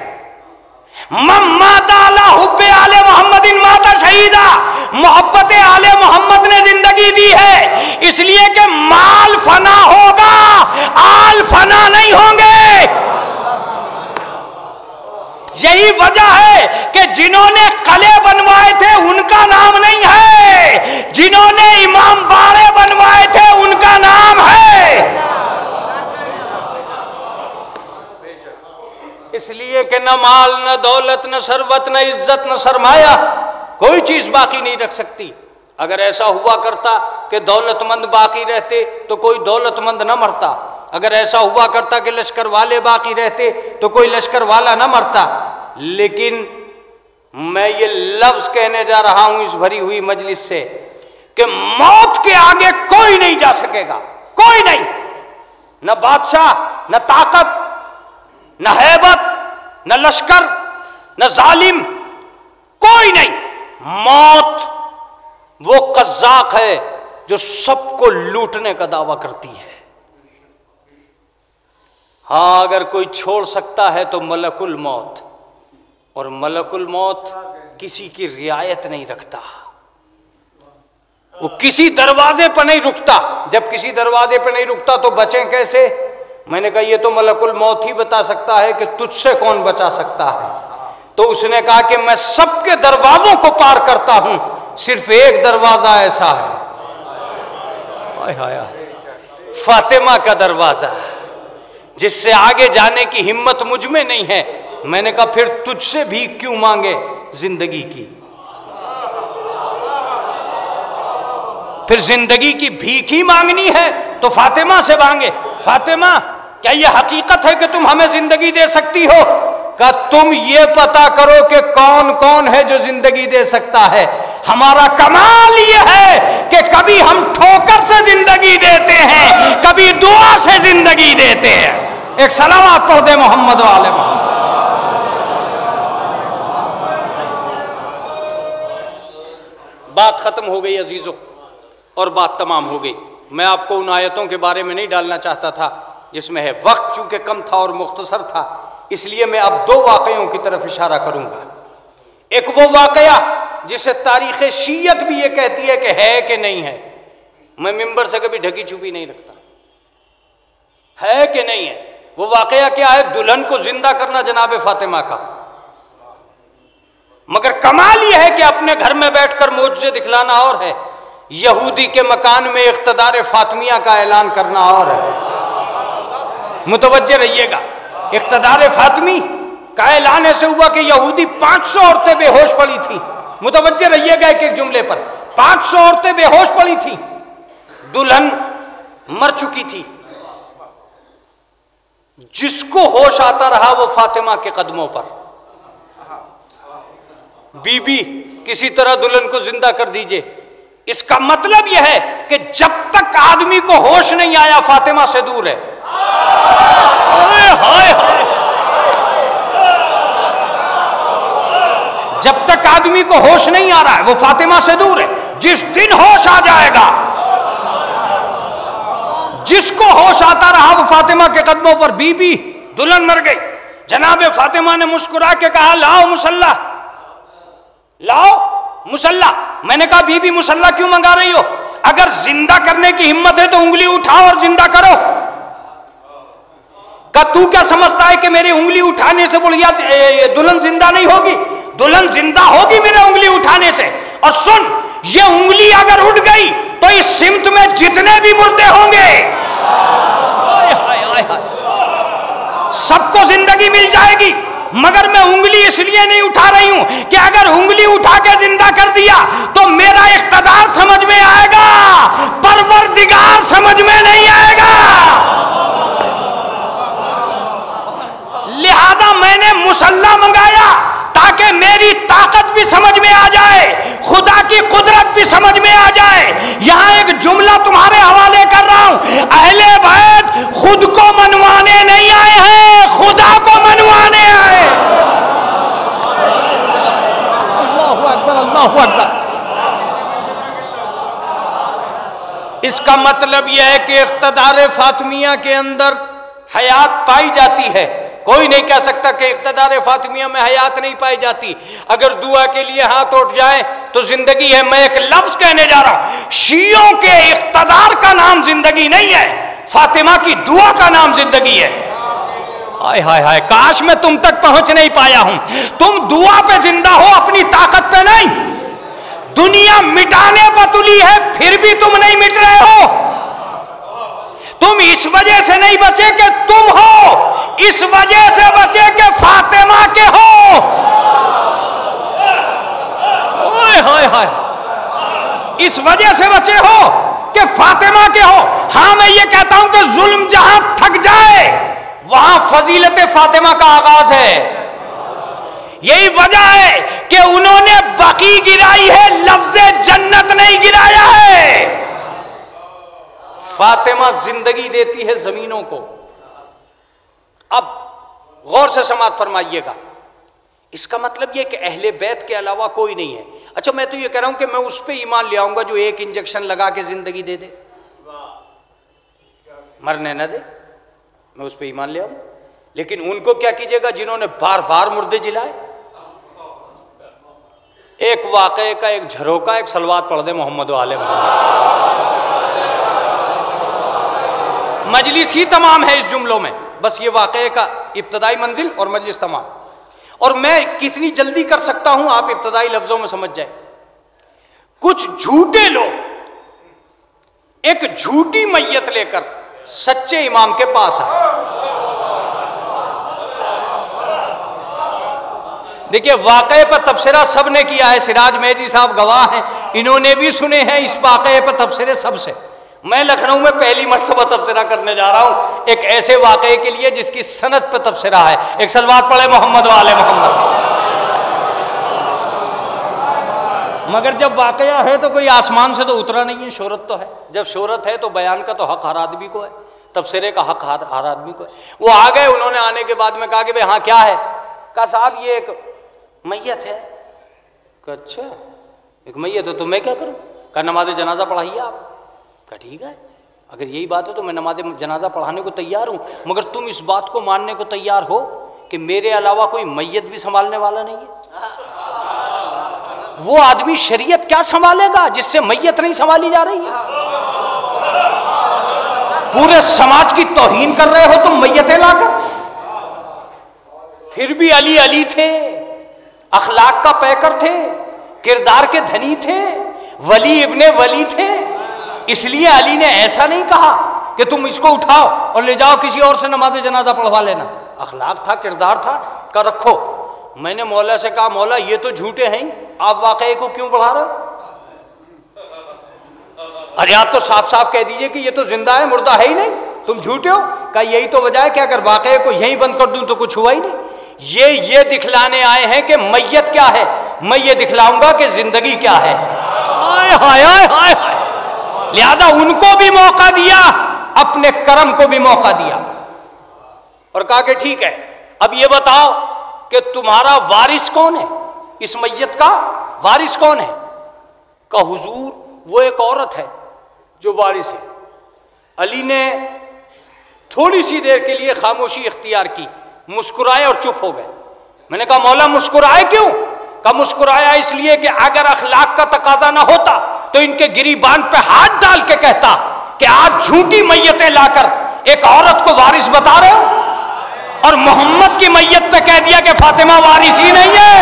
माता अला हुब्बे आले मोहम्मदिन माता शहीदा, मोहब्बत आले मोहम्मद ने जिंदगी दी है, इसलिए कि माल फना होगा, आल फना नहीं होंगे। यही वजह है कि जिन्होंने कले बनवाए थे उनका नाम नहीं है, जिन्होंने इमाम बाड़े बनवाए थे उनका नाम है। इसलिए कि न माल, न दौलत, न सरवत, न इज्जत, न सरमाया, कोई चीज बाकी नहीं रख सकती। अगर ऐसा हुआ करता कि दौलतमंद बाकी रहते तो कोई दौलतमंद न मरता, अगर ऐसा हुआ करता कि लश्कर वाले बाकी रहते तो कोई लश्कर वाला न मरता। लेकिन मैं ये लफ्ज कहने जा रहा हूं इस भरी हुई मजलिस से कि मौत के आगे कोई नहीं जा सकेगा, कोई नहीं, न बादशाह, न ताकत, न हैबत, न लश्कर, न जालिम, कोई नहीं। मौत वो कज़्ज़ाक़ है जो सबको लूटने का दावा करती है। हाँ, अगर कोई छोड़ सकता है तो मलकुल मौत, और मलकुल मौत किसी की रियायत नहीं रखता, वो किसी दरवाजे पर नहीं रुकता। जब किसी दरवाजे पर नहीं रुकता तो बचें कैसे? मैंने कहा ये तो मलकुल मौत ही बता सकता है कि तुझसे कौन बचा सकता है। तो उसने कहा कि मैं सबके दरवाजों को पार करता हूं, सिर्फ एक दरवाजा ऐसा है, हाय हाय, फातिमा का दरवाजा, जिससे आगे जाने की हिम्मत मुझ में नहीं है। मैंने कहा फिर तुझसे भी क्यों मांगे जिंदगी की? फिर जिंदगी की भीख ही मांगनी है तो फातिमा से मांगे। फातिमा, क्या यह हकीकत है कि तुम हमें जिंदगी दे सकती हो? का तुम ये पता करो कि कौन कौन है जो जिंदगी दे सकता है। हमारा कमाल ये है कि कभी हम ठोकर से जिंदगी देते हैं, कभी दुआ से जिंदगी देते हैं। एक सलावत पढ़ दे मोहम्मद वाले मोहम्मद। बात खत्म हो गई अजीजों, और बात तमाम हो गई। मैं आपको उन आयतों के बारे में नहीं डालना चाहता था जिसमें है, वक्त चूंकि कम था और मुख्तसर था, इसलिए मैं अब दो वाकयों की तरफ इशारा करूंगा। एक वो वाकया जिसे तारीख शीयत भी ये कहती है कि नहीं है। मैं मिंबर से कभी ढकी छुपी नहीं रखता, है कि नहीं है। वो वाकया क्या है? दुल्हन को जिंदा करना जनाब फातिमा का। मगर कमाल यह है कि अपने घर में बैठकर मोजज़े दिखलाना और है, यहूदी के मकान में इख्तिदार फातिमिया का ऐलान करना और है। मुतवज्जे रहिएगा, इख्तिदार फातिमी का ऐलान ऐसे हुआ कि यहूदी 500 औरतें बेहोश पड़ी थी। मुतवज्जे रहिएगा एक एक जुमले पर, 500 औरतें बेहोश पड़ी थी, दुल्हन मर चुकी थी। जिसको होश आता रहा वो फातिमा के कदमों पर, बीबी किसी तरह दुल्हन को जिंदा कर दीजिए। इसका मतलब यह है कि जब तक आदमी को होश नहीं आया फातिमा से दूर है। हाय हाय, जब तक आदमी को होश नहीं आ रहा है वो फातिमा से दूर है। जिस दिन होश आ जाएगा, जिसको होश आता रहा वो फातिमा के कदमों पर, बीबी दुल्हन मर गई। जनाब फातिमा ने मुस्कुरा के कहा, लाओ मुसल्ला, लाओ मुसल्ला। मैंने कहा बीबी मुसल्ला क्यों मंगा रही हो? अगर जिंदा करने की हिम्मत है तो उंगली उठाओ और जिंदा करो। का तू क्या समझता है कि मेरी उंगली उठाने से बोलिया दुल्हन जिंदा नहीं होगी? दुल्हन जिंदा होगी मेरे उंगली उठाने से। और सुन, ये उंगली अगर उठ गई तो इस सिमत में जितने भी मुर्दे होंगे सबको जिंदगी मिल जाएगी। मगर मैं उंगली इसलिए नहीं उठा रही हूं कि अगर उंगली उठा के जिंदा कर दिया तो मेरा इख्तिदार समझ में आएगा, परवरदिगार समझ में नहीं आएगा। लिहाजा मैंने मुसल्ला मंगाया ताकि मेरी ताकत भी समझ में आ जाए, खुदा की कुदरत भी समझ में आ जाए। यहां एक जुमला तुम्हारे हवाले कर रहा हूं, अहले बैत खुद को मनवाने नहीं आए हैं, खुदा अकबर। इसका मतलब यह है कि इक़्तिदार फातिमिया के अंदर हयात पाई जाती है। कोई नहीं कह सकता कि इक़्तिदार फातिमिया में हयात नहीं पाई जाती। अगर दुआ के लिए हाथ उठ जाए तो जिंदगी है। मैं एक लफ्ज कहने जा रहा हूं, शियों के इक़्तिदार का नाम जिंदगी नहीं है, फातिमा की दुआ का नाम जिंदगी है। हाय हाय हाय, काश मैं तुम तक पहुंच नहीं पाया हूं। तुम दुआ पे जिंदा हो, अपनी ताकत पे नहीं। दुनिया मिटाने पर तुली है, फिर भी तुम नहीं मिट रहे हो। तुम इस वजह से नहीं बचे कि तुम हो, इस वजह से बचे कि फातिमा के हो। हाय हाय हाय, इस वजह से बचे हो कि फातिमा के हो। हां, मैं ये कहता हूं कि जुल्म जहां थक जाए वहां फजीलत फातिमा का आगाज है। यही वजह है कि उन्होंने बकी गिराई है, लफ्ज़े जन्नत नहीं गिराया है। फातिमा जिंदगी देती है जमीनों को। अब गौर से समाअत फरमाइएगा, इसका मतलब यह कि अहले बैत के अलावा कोई नहीं है। अच्छा, मैं तो ये कह रहा हूं कि मैं उस पर ईमान ले आऊंगा जो एक इंजेक्शन लगा के जिंदगी दे दे, मरने न दे, मैं उस पर ईमान ले आऊंगा। लेकिन उनको क्या कीजिएगा जिन्होंने बार बार मुर्दे जिलाए। एक वाक़े का एक झरोका, एक सलवात पढ़ दे मोहम्मद वाले मोहम्मद। मजलिस ही तमाम है इस जुमलों में, बस ये वाक़े का इब्तदाई मंजिल और मजलिस तमाम। और मैं कितनी जल्दी कर सकता हूं, आप इब्तदाई लफ्जों में समझ जाए। कुछ झूठे लोग एक झूठी मैयत लेकर सच्चे इमाम के पास आए। देखिए, वाक़े पर तबसरा सब ने किया है, सिराज मेहदी साहब गवाह हैं, इन्होंने भी सुने हैं इस वाक़े पर तबसरे सबसे। मैं लखनऊ में पहली मर्तबा तबसरा करने जा रहा हूं एक ऐसे वाक़े के लिए जिसकी सनद पर तबसरा है। एक सलवात पढ़े मोहम्मद वाले मोहम्मद। मगर जब वाक़या है तो कोई आसमान से तो उतरा नहीं है, शोहरत तो है। जब शोहरत है तो बयान का तो हक हर आदमी को है, तबसरे का हक हर आदमी को है। वो आ गए, उन्होंने आने के बाद में कहा कि भाई हाँ क्या है? कहा साहब ये एक मैयत है। अच्छा, एक मैयत है तो मैं क्या करूं? कहा नमाज जनाजा पढ़ाइए आप। कहा ठीक है, अगर यही बात है तो मैं नमाज जनाजा पढ़ाने को तैयार हूं, मगर तुम इस बात को मानने को तैयार हो कि मेरे अलावा कोई मैयत भी संभालने वाला नहीं है। वो आदमी शरीयत क्या संभालेगा जिससे मैयत नहीं संभाली जा रही है? पूरे समाज की तौहीन कर रहे हो तुम मैयतें लाकर। फिर भी अली अली थे, अखलाक का पैकर थे, किरदार के धनी थे, वली इब्ने वली थे। इसलिए अली ने ऐसा नहीं कहा कि तुम इसको उठाओ और ले जाओ किसी और से नमाज जनाजा पढ़वा लेना। अखलाक था, किरदार था, का रखो। मैंने मौला से कहा मौला ये तो झूठे हैं, आप वाकई को क्यों पढ़ा रहे हो? अरे आप तो साफ साफ कह दीजिए कि ये तो जिंदा है, मुर्दा है ही नहीं, तुम झूठे हो। कहा यही तो वजह है कि अगर वाकई को यहीं बंद कर दूं तो कुछ हुआ ही नहीं। ये दिखलाने आए हैं कि मैयत क्या है, मैं ये दिखलाऊंगा कि जिंदगी क्या है। हाय हाय हाय हाय। लिहाजा उनको भी मौका दिया, अपने कर्म को भी मौका दिया और कहा कि ठीक है, अब ये बताओ कि तुम्हारा वारिस कौन है? इस मैयत का वारिस कौन है? का हुजूर वो एक औरत है जो वारिस है। अली ने थोड़ी सी देर के लिए खामोशी इख्तियार की, मुस्कुराए और चुप हो गए। मैंने कहा मौला मुस्कुराए क्यों? का मुस्कुराया इसलिए कि अगर अखलाक का तकाजा ना होता तो इनके गिरीबान पे हाथ डाल के कहता कि आप झूठी मैयतें लाकर एक औरत को वारिस बता रहे हो, और मोहम्मद की मैयत पे कह दिया कि फातिमा वारिस ही नहीं है।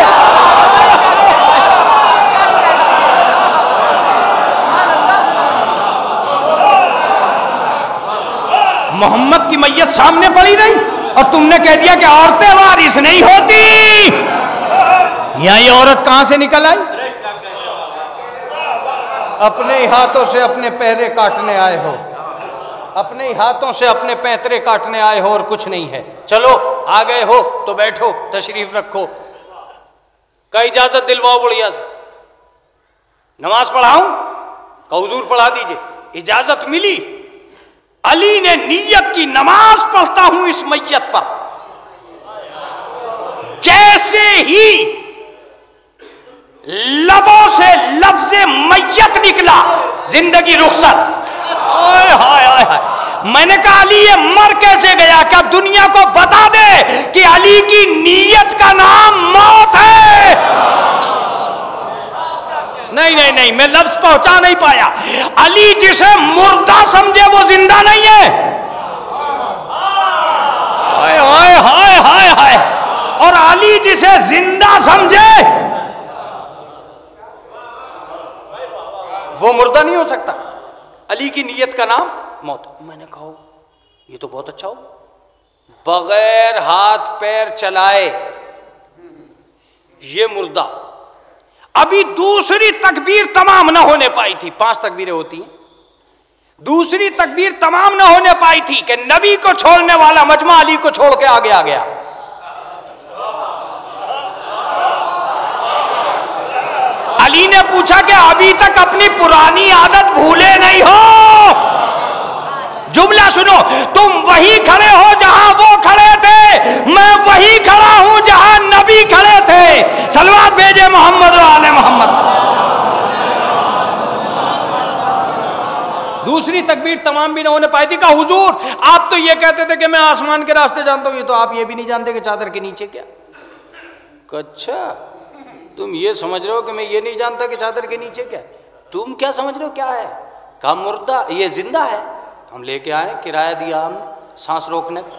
मोहम्मद की मैयत सामने पड़ी नहीं और तुमने कह दिया कि औरतें वारिस नहीं होती। ये औरत कहां से निकल आई? अपने ही हाथों से अपने पैरे काटने आए हो, अपने ही हाथों से अपने पैतरे काटने आए हो और कुछ नहीं है। चलो आ गए हो तो बैठो, तशरीफ रखो। का इजाजत दिलवाओ बढ़िया से, नमाज पढ़ाऊं? का हुजूर पढ़ा दीजिए। इजाजत मिली। अली ने नीयत की, नमाज पढ़ता हूं इस मैयत पर। जैसे ही लबों से लफ्ज मैयत निकला, जिंदगी रुखसत। हाय हाय हाय, मैंने कहा अली ये मर कैसे गया? क्या दुनिया को बता दे कि अली की नीयत का नाम मौत है? नहीं नहीं नहीं, मैं लफ्ज पहुंचा नहीं पाया। अली जिसे मुर्दा समझे वो जिंदा नहीं है। हाय हाय हाय हाय हाय, और अली जिसे जिंदा समझे वो मुर्दा नहीं हो सकता। अली की नीयत का नाम मौत। मैंने कहा ये तो बहुत अच्छा हो, बगैर हाथ पैर चलाए ये मुर्दा। अभी दूसरी तकबीर तमाम ना होने पाई थी, 5 तकबीरें होती हैं, दूसरी तकबीर तमाम ना होने पाई थी कि नबी को छोड़ने वाला मजमा अली को छोड़ के आगे आ गया। अली ने पूछा कि अभी तक अपनी पुरानी आदत भूले नहीं हो? जुमला सुनो, तुम वहीं खड़े हो जहां वो खड़े थे, मैं वहीं खड़ा हूं जहां नबी खड़े थे। सलवात भेजे मोहम्मद व आले मोहम्मद। दूसरी तकबीर तमाम भी ना होने पाई थी। कहा हुजूर आप तो ये कहते थे कि मैं आसमान के रास्ते जानता हूं, ये तो आप ये भी नहीं जानते कि चादर के नीचे क्या। अच्छा तुम ये समझ रहे हो कि मैं ये नहीं जानता कि चादर के नीचे क्या? तुम क्या समझ रहे हो क्या है? कहा मुर्दा, ये जिंदा है, हम लेके आए, किराया दिया हमने सांस रोकने का,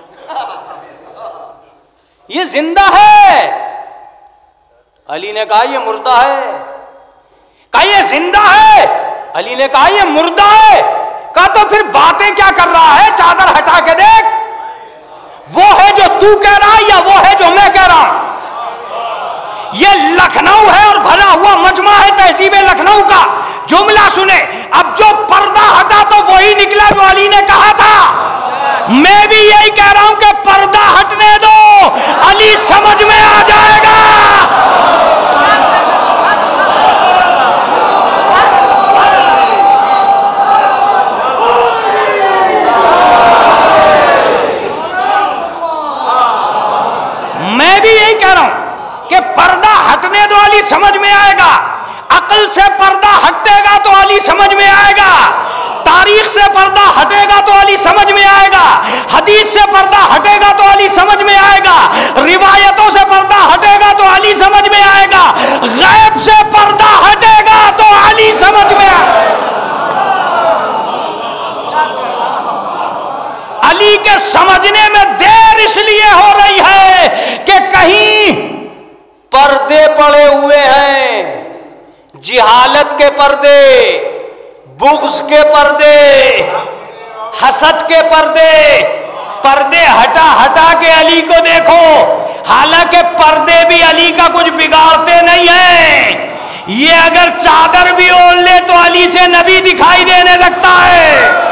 ये जिंदा है। अली ने कहा ये मुर्दा है। कहा ये जिंदा है। अली ने कहा ये मुर्दा है। कहा तो फिर बातें क्या कर रहा है? चादर हटा के देख, वो है जो तू कह रहा है या वो है जो मैं कह रहा हूं? ये लखनऊ है और भरा हुआ मजमा है तहसीब लखनऊ का। जुमला सुने, अब जो पर्दा हटा तो वही निकला जो अली ने कहा था। मैं भी यही कह रहा हूं कि पर्दा हटने दो, अली समझ में आ जाएगा। मैं भी यही कह रहा हूं कि पर्दा हटने दो, अली समझ में आएगा। अकल से पर्दा हटेगा तो अली समझ में आएगा, तारीख से पर्दा हटेगा तो अली समझ में आएगा, हदीस से पर्दा हटेगा तो अली समझ में आएगा, रिवायतों से पर्दा हटेगा तो अली समझ में आएगा, गैब से पर्दा हटेगा तो अली समझ में आएगा। अली के समझने में देर इसलिए हो रही है कि कहीं पर्दे पड़े हुए हैं, जिहालत के पर्दे, बुग़्ज़ के पर्दे, हसद के पर्दे। पर्दे हटा हटा के अली को देखो, हालांकि पर्दे भी अली का कुछ बिगाड़ते नहीं है। ये अगर चादर भी ओढ़ ले तो अली से नबी दिखाई देने लगता है।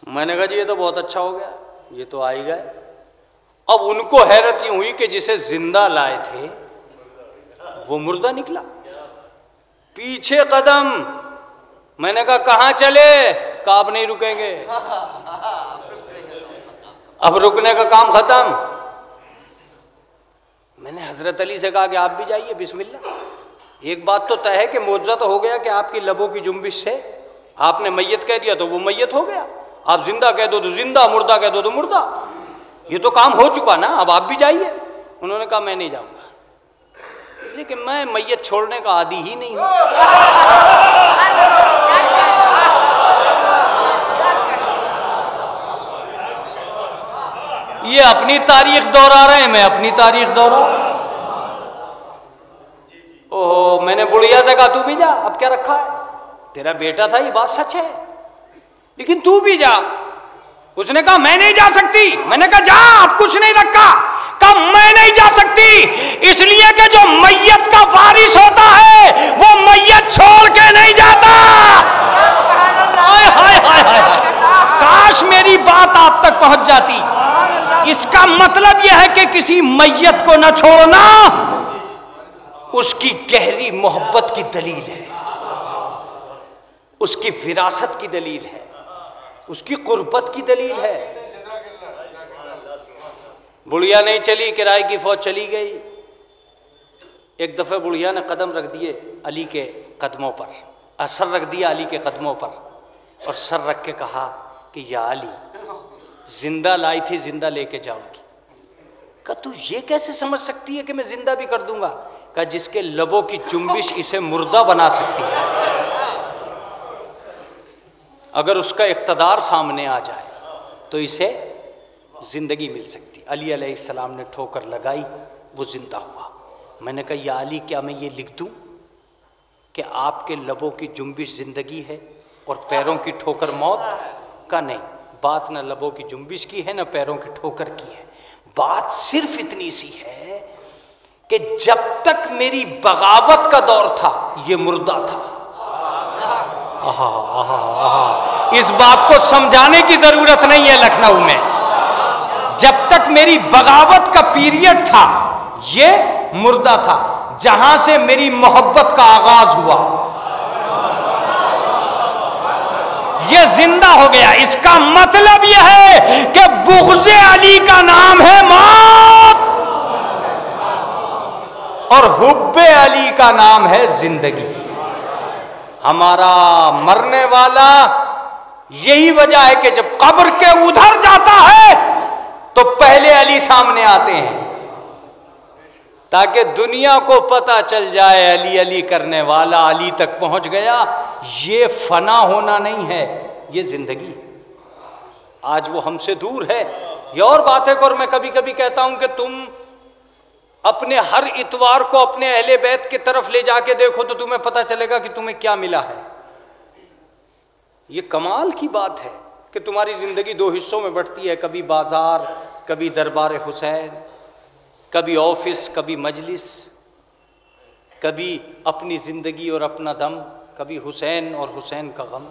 मैंने कहा जी ये तो बहुत अच्छा हो गया, ये तो आ ही गए। अब उनको हैरत यूं हुई कि जिसे जिंदा लाए थे वो मुर्दा निकला। पीछे कदम। मैंने कहा कहां चले? कहा आप नहीं रुकेंगे, अब रुकने का काम खत्म। मैंने हजरत अली से कहा कि आप भी जाइए, बिस्मिल्लाह। एक बात तो तय है कि मौजज़ा तो हो गया कि आपकी लबों की जुम्बिश से आपने मैयत कह दिया तो वो मैयत हो गया, आप जिंदा कह दो तो जिंदा, मुर्दा कह दो तो मुर्दा, ये तो काम हो चुका ना, अब आप भी जाइए। उन्होंने कहा मैं नहीं जाऊंगा, इसलिए कि मैं मैयत छोड़ने का आदी ही नहीं हूं। ये अपनी तारीख दोहरा रहे हैं, मैं अपनी तारीख दोहरा। ओहो, मैंने बुढ़िया से कहा तू भी जा, अब क्या रखा है, तेरा बेटा था, ये बात सच है, लेकिन तू भी जा। उसने कहा मैं नहीं जा सकती। मैंने कहा जा, अब कुछ नहीं रखा। कहा मैं नहीं जा सकती इसलिए कि जो मैयत का वारिस होता है वो मैयत छोड़ के नहीं जाता। हाय हाय हाय हाय, काश मेरी बात आप तक पहुंच जाती। इसका मतलब यह है कि किसी मैयत को न छोड़ना उसकी गहरी मोहब्बत की दलील है, उसकी विरासत की दलील है, उसकी कुर्बत की दलील है। बुढ़िया नहीं चली, किराए की फौज चली गई। एक दफ़े बुढ़िया ने कदम रख दिए अली के कदमों पर, सर रख दिया अली के कदमों पर, और सर रख के कहा कि या अली, जिंदा लाई थी, जिंदा लेके जाऊंगी। कहा तू ये कैसे समझ सकती है कि मैं जिंदा भी कर दूंगा? कहा जिसके लबों की जुम्बिश इसे मुर्दा बना सकती है, अगर उसका इख्तदार सामने आ जाए तो इसे जिंदगी मिल सकती। अली अलैहिस्सलाम ने ठोकर लगाई, वो जिंदा हुआ। मैंने कहा या अली, क्या मैं ये लिख दूं कि आपके लबों की जुम्बिश जिंदगी है और पैरों की ठोकर मौत? का नहीं, बात न लबों की जुम्बिश की है न पैरों की ठोकर की है, बात सिर्फ इतनी सी है कि जब तक मेरी बगावत का दौर था ये मुर्दा था। आहा, आहा, आहा। इस बात को समझाने की जरूरत नहीं है लखनऊ में, जब तक मेरी बगावत का पीरियड था ये मुर्दा था, जहां से मेरी मोहब्बत का आगाज हुआ ये जिंदा हो गया। इसका मतलब यह है कि बुग़्ज़े अली का नाम है मौत और हुब्बे अली का नाम है जिंदगी। हमारा मरने वाला यही वजह है कि जब कब्र के उधर जाता है तो पहले अली सामने आते हैं, ताकि दुनिया को पता चल जाए अली अली करने वाला अली तक पहुंच गया। ये फना होना नहीं है, ये जिंदगी। आज वो हमसे दूर है, ये और बात है। और मैं कभी कभी कहता हूं कि तुम अपने हर इतवार को अपने अहले बैत की तरफ ले जाके देखो तो तुम्हें पता चलेगा कि तुम्हें क्या मिला है। ये कमाल की बात है कि तुम्हारी जिंदगी दो हिस्सों में बढ़ती है, कभी बाजार, कभी दरबार हुसैन, कभी ऑफिस, कभी मजलिस, कभी अपनी जिंदगी और अपना दम, कभी हुसैन और हुसैन का गम।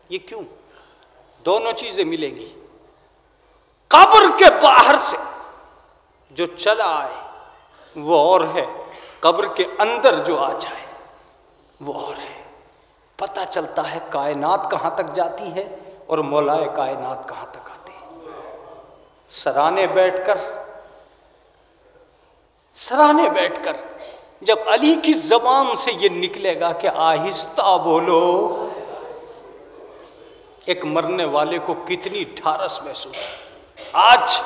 ये क्यों? दोनों चीजें मिलेंगी। कब्र के बाहर से जो चला आए वो और है, कब्र के अंदर जो आ जाए वो और है। पता चलता है कायनात कहाँ तक जाती है और मौलाए कायनात कहाँ तक आते हैं। सराहने बैठकर जब अली की जबान से ये निकलेगा कि आहिस्ता बोलो, एक मरने वाले को कितनी ढारस महसूस। आज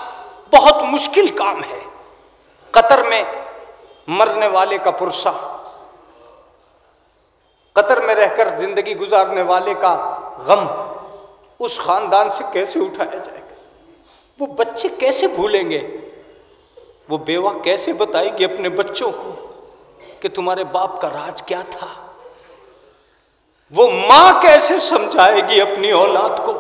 बहुत मुश्किल काम है कतर में मरने वाले का पुरसा, कतर में रहकर जिंदगी गुजारने वाले का गम उस खानदान से कैसे उठाया जाएगा? वो बच्चे कैसे भूलेंगे? वो बेवा कैसे बताएगी अपने बच्चों को कि तुम्हारे बाप का राज क्या था? वो माँ कैसे समझाएगी अपनी औलाद को?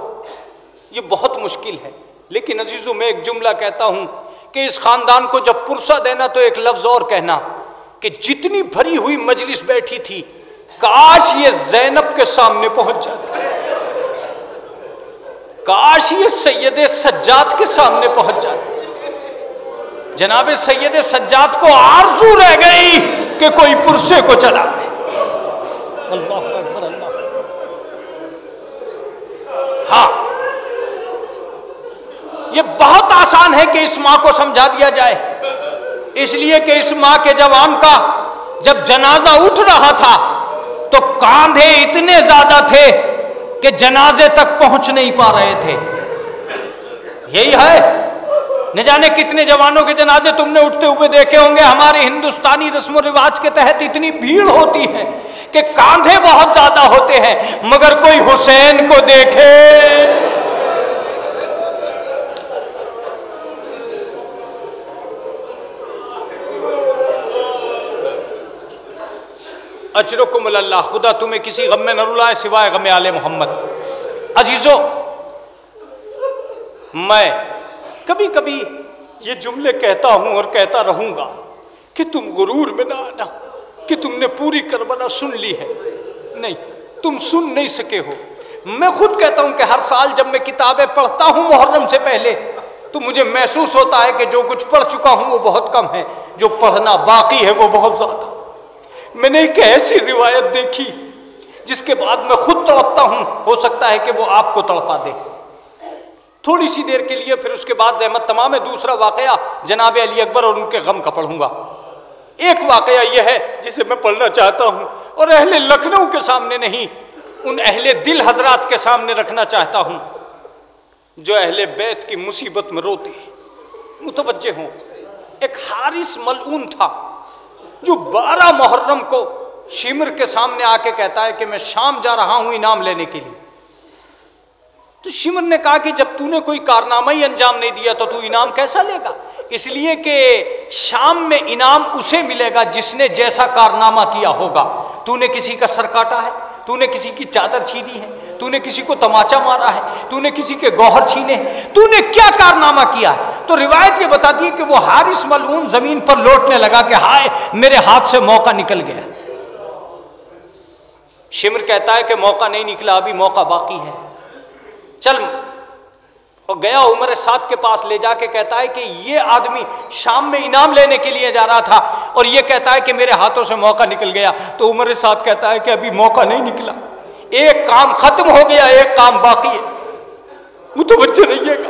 ये बहुत मुश्किल है। लेकिन अजीजों, मैं एक जुमला कहता हूं कि इस खानदान को जब पुरसा देना तो एक लफ्ज और कहना कि जितनी भरी हुई मजलिस बैठी थी, काश ये ज़ैनब के सामने पहुंच जाती, काश ये सैयदे सज्जाद के सामने पहुंच जाती। जनाबे सैयदे सज्जाद को आरज़ू रह गई कि कोई पुरसे को चला। अल्लाह अकबर, अल्लाह। हाँ, ये बहुत आसान है कि इस मां को समझा दिया जाए, इसलिए कि इस मां के जवान का जब जनाजा उठ रहा था तो कांधे इतने ज्यादा थे कि जनाजे तक पहुंच नहीं पा रहे थे। यही है, न जाने कितने जवानों के जनाजे तुमने उठते हुए देखे होंगे। हमारे हिंदुस्तानी रस्म रिवाज के तहत इतनी भीड़ होती है कि कांधे बहुत ज्यादा होते हैं, मगर कोई हुसैन को देखे अजरुकुम अल्लाह, खुदा तुम्हें किसी गम में न रुलाए सिवाय गम आले मोहम्मद। अजीजों, मैं कभी कभी ये जुमले कहता हूं और कहता रहूंगा कि तुम गुरूर में ना आना कि तुमने पूरी करबला सुन ली है। नहीं, तुम सुन नहीं सके हो। मैं खुद कहता हूं कि हर साल जब मैं किताबें पढ़ता हूं मुहर्रम से पहले, तो मुझे महसूस होता है कि जो कुछ पढ़ चुका हूं वो बहुत कम है, जो पढ़ना बाकी है वो बहुत ज्यादा। मैंने एक ऐसी रिवायत देखी जिसके बाद मैं खुद तड़पता हूं, हो सकता है कि वो आपको तड़पा दे। थोड़ी सी देर के लिए, फिर उसके बाद ज़हमत तमाम है। दूसरा वाकया जनाब अली अकबर और उनके गम का पढ़ूंगा। एक वाकया यह है जिसे मैं पढ़ना चाहता हूँ और अहले लखनऊ के सामने नहीं, उन अहले दिल हजरात के सामने रखना चाहता हूँ जो अहले बैत की मुसीबत में रोते, मुतवज्जे हों। एक हारिस मलऊन था जो 12 मुहर्रम को शिमर के सामने आके कहता है कि मैं शाम जा रहा हूं इनाम लेने के लिए। तो शिमर ने कहा कि जब तूने कोई कारनामा ही अंजाम नहीं दिया तो तू इनाम कैसा लेगा? इसलिए कि शाम में इनाम उसे मिलेगा जिसने जैसा कारनामा किया होगा। तूने किसी का सर काटा है, तूने किसी की चादर छीनी है, तूने किसी को तमाचा मारा है, तूने किसी के गौहर छीने हैं, तूने क्या कारनामा किया है? तो रिवायत ये बताती है कि वो हारिस मलऊन जमीन पर लौटने लगा कि हाय मेरे हाथ से मौका निकल गया। शिमर कहता है कि मौका नहीं निकला, अभी मौका बाकी है, चल। और गया उमर साद के पास ले जाके कहता है कि ये आदमी शाम में इनाम लेने के लिए जा रहा था और ये कहता है कि मेरे हाथों से मौका निकल गया। तो उमर साद कहता है कि अभी मौका नहीं निकला, एक काम खत्म हो गया, एक काम बाकी है। मुतवज्जे रहिएगा,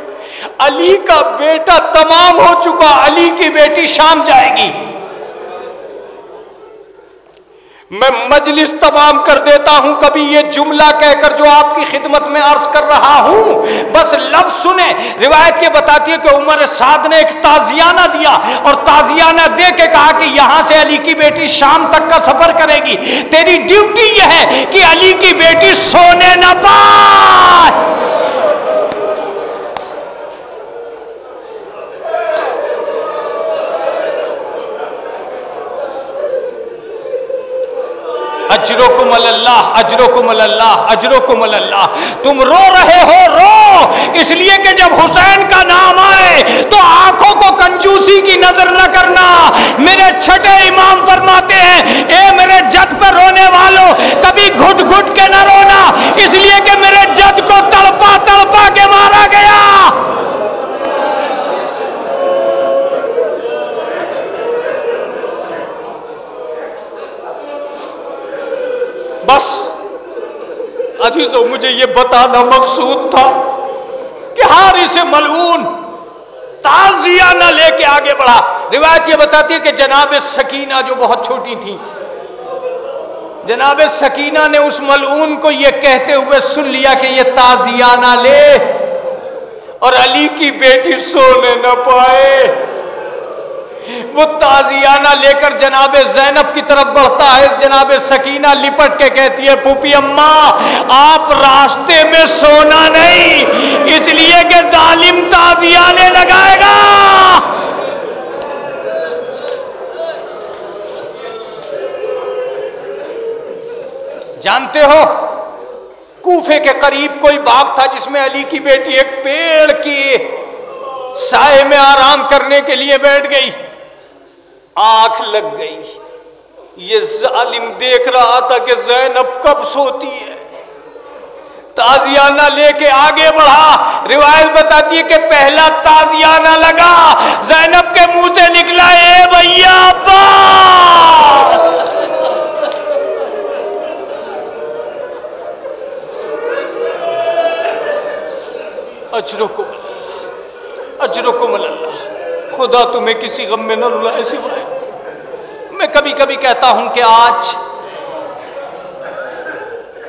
अली का बेटा तमाम हो चुका, अली की बेटी शाम जाएगी। मैं मजलिस तमाम कर देता हूं कभी ये जुमला कहकर जो आपकी खिदमत में अर्ज कर रहा हूं, बस लफ्ज सुने। रिवायत ये बताती है कि उमर साद ने एक ताजियाना दिया और ताजियाना दे के कहा कि यहां से अली की बेटी शाम तक का सफर करेगी, तेरी ड्यूटी यह है कि अली की बेटी सोने न पाए। अजरुकुम अल्लाह, अजरुकुम अल्लाह, अजरुकुम अल्लाह। तुम रो रहे हो, रो, इसलिए कि जब हुसैन का नाम आए तो आंखों को कंजूसी की नजर न करना। मेरे छठे इमाम फरमाते हैं, ए मेरे जद पर रोने वालों, कभी घुट घुट के न रोना, इसलिए कि मेरे जद को तड़पा तड़पा के मारा गया। बस अजीजों, मुझे ये बताना मकसूद था कि हारिस मलऊन ताजियाना लेके आगे बढ़ा। रिवायत ये बताती है कि जनाब सकीना जो बहुत छोटी थी, जनाब सकीना ने उस मलऊन को ये कहते हुए सुन लिया कि ये ताजियाना ले और अली की बेटी सोने न पाए। वो ताजियाना लेकर जनाब ज़ैनब की तरफ बढ़ता है। जनाब सकीना लिपट के कहती है, फूफी अम्मा आप रास्ते में सोना नहीं, इसलिए कि जालिम ताजियाने लगाएगा। जानते हो कूफे के करीब कोई बाग था जिसमें अली की बेटी एक पेड़ के साए में आराम करने के लिए बैठ गई। आंख लग गई। ये जालिम देख रहा था कि ज़ैनब कब सोती है, ताजियाना लेके आगे बढ़ा। रिवायत बताती है कि पहला ताजियाना लगा, ज़ैनब के मुंह से निकला, ए भैया अब्बास। अजरुकुम अल्लाह, खुदा तुम्हें किसी गम में न रुलाए सिवाय। मैं कभी कभी कहता हूं कि आज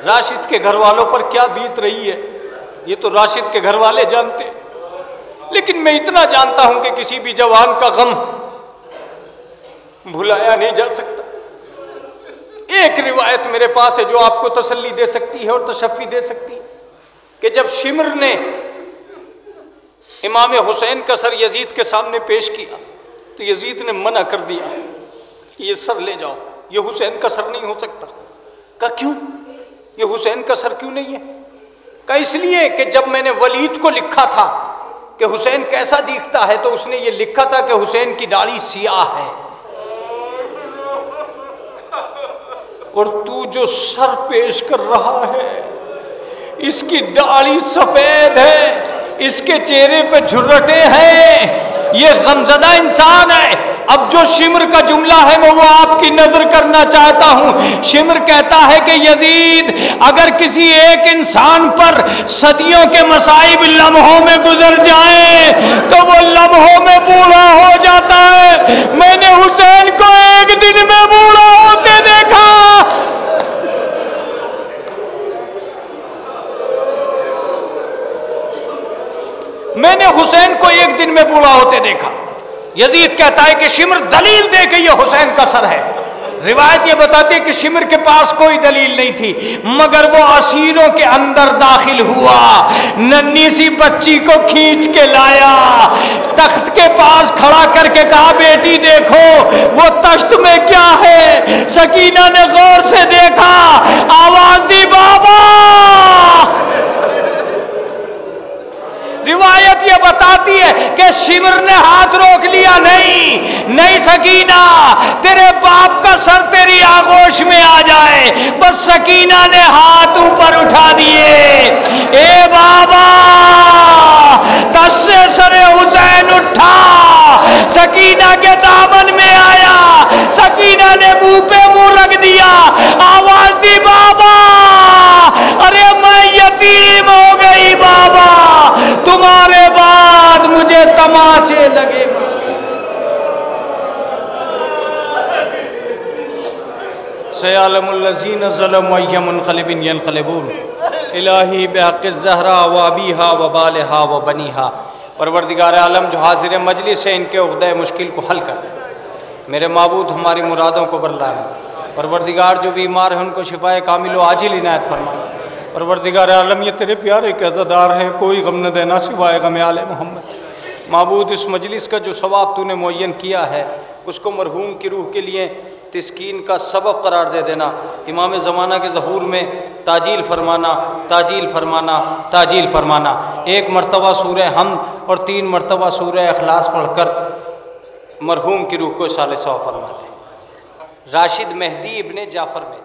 राशिद के घर वालों पर क्या बीत रही है ये तो राशिद के घर वाले जानते, लेकिन मैं इतना जानता हूं कि किसी भी जवान का गम भुलाया नहीं जा सकता। एक रिवायत मेरे पास है जो आपको तसल्ली दे सकती है और तशफ़ी दे सकती है कि जब शिमर ने इमाम हुसैन का सर यजीद के सामने पेश किया तो यजीद ने मना कर दिया कि ये सर ले जाओ, ये हुसैन का सर नहीं हो सकता। कहा क्यों, ये हुसैन का सर क्यों नहीं है? कहा इसलिए कि जब मैंने वलीद को लिखा था कि हुसैन कैसा दिखता है तो उसने ये लिखा था कि हुसैन की दाढ़ी सियाह है, और तू जो सर पेश कर रहा है इसकी दाढ़ी सफेद है, इसके चेहरे पे झुर्रटे हैं, ये गमज़दा इंसान है। अब जो शिमर का जुमला है वो आपके आपकी नजर करना चाहता हूं। शिमर कहता है कि यजीद, अगर किसी एक इंसान पर सदियों के मसाइब लम्हों में गुजर जाए तो वो लम्हों में बूढ़ा हो जाता है। मैंने हुसैन को एक दिन में बूढ़ा होते देखा। मैंने हुसैन को एक दिन में बूढ़ा होते देखा। यजीद कहता है कि शिमर दलील दे के ये हुसैन का सर है। रिवायत ये बताती है कि शिमर के पास कोई दलील नहीं थी, मगर वो असीरों के अंदर दाखिल हुआ, नन्ही सी बच्ची को खींच के लाया, तख्त के पास खड़ा करके कहा, बेटी देखो वो तख्त में क्या है। सकीना ने गौर से देखा, आवाज दी, बाबा। रिवायत ये बताती है कि शिमर ने हाथ रोक लिया, नहीं सकीना, तेरे बाप का सर तेरी आगोश में आ जाए। बस सकीना ने हाथ ऊपर उठा दिए। ए बाबा, तस से सरे हुसैन उठा, सकीना के दामन में आया, सकीना ने मुंह पे मुंह रख दिया, आवाज दी, बाबा। अरे मैं यतीम हो गई बाबा, तुम्हारे बाद मुझे तमाचे लगे। सयालमुल्लज़ीन ज़लमू अय्यमुनक़लिबिन यनक़लिबून इलाही बिहक़्क़ि ज़हरा व अबीहा व बालिहा व बनीहा। परवरदिगार आलम, जो हाजिर मजलिस है, इनके उक़्दे मुश्किल को हल कर। मेरे माबूद, हमारी मुरादों को बरलाना। परवरदिगार, जो बीमार हैं उनको शिफाए कामिल व आजिल इनायत फरमा। परवरदिगार आलम, ये तेरे प्यारे के अज़ादार हैं, कोई गम न देना सिवाय गम आले मोहम्मद। माबूद, इस मजलिस का जो सवाब तूने मुअय्यन किया है, उसको मरहूम की रूह के लिए तिस्कीन का सबब करार दे देना। इमाम ज़माना के ज़हूर में ताजील फरमाना, ताजील फरमाना, ताजील फरमाना। एक मरतबा सूरह हमद और 3 मरतबा सूरह इखलास पढ़कर मरहूम की रूह को साले सवा फरमा दे। राशिद मेहदी इब्ने जाफ़र में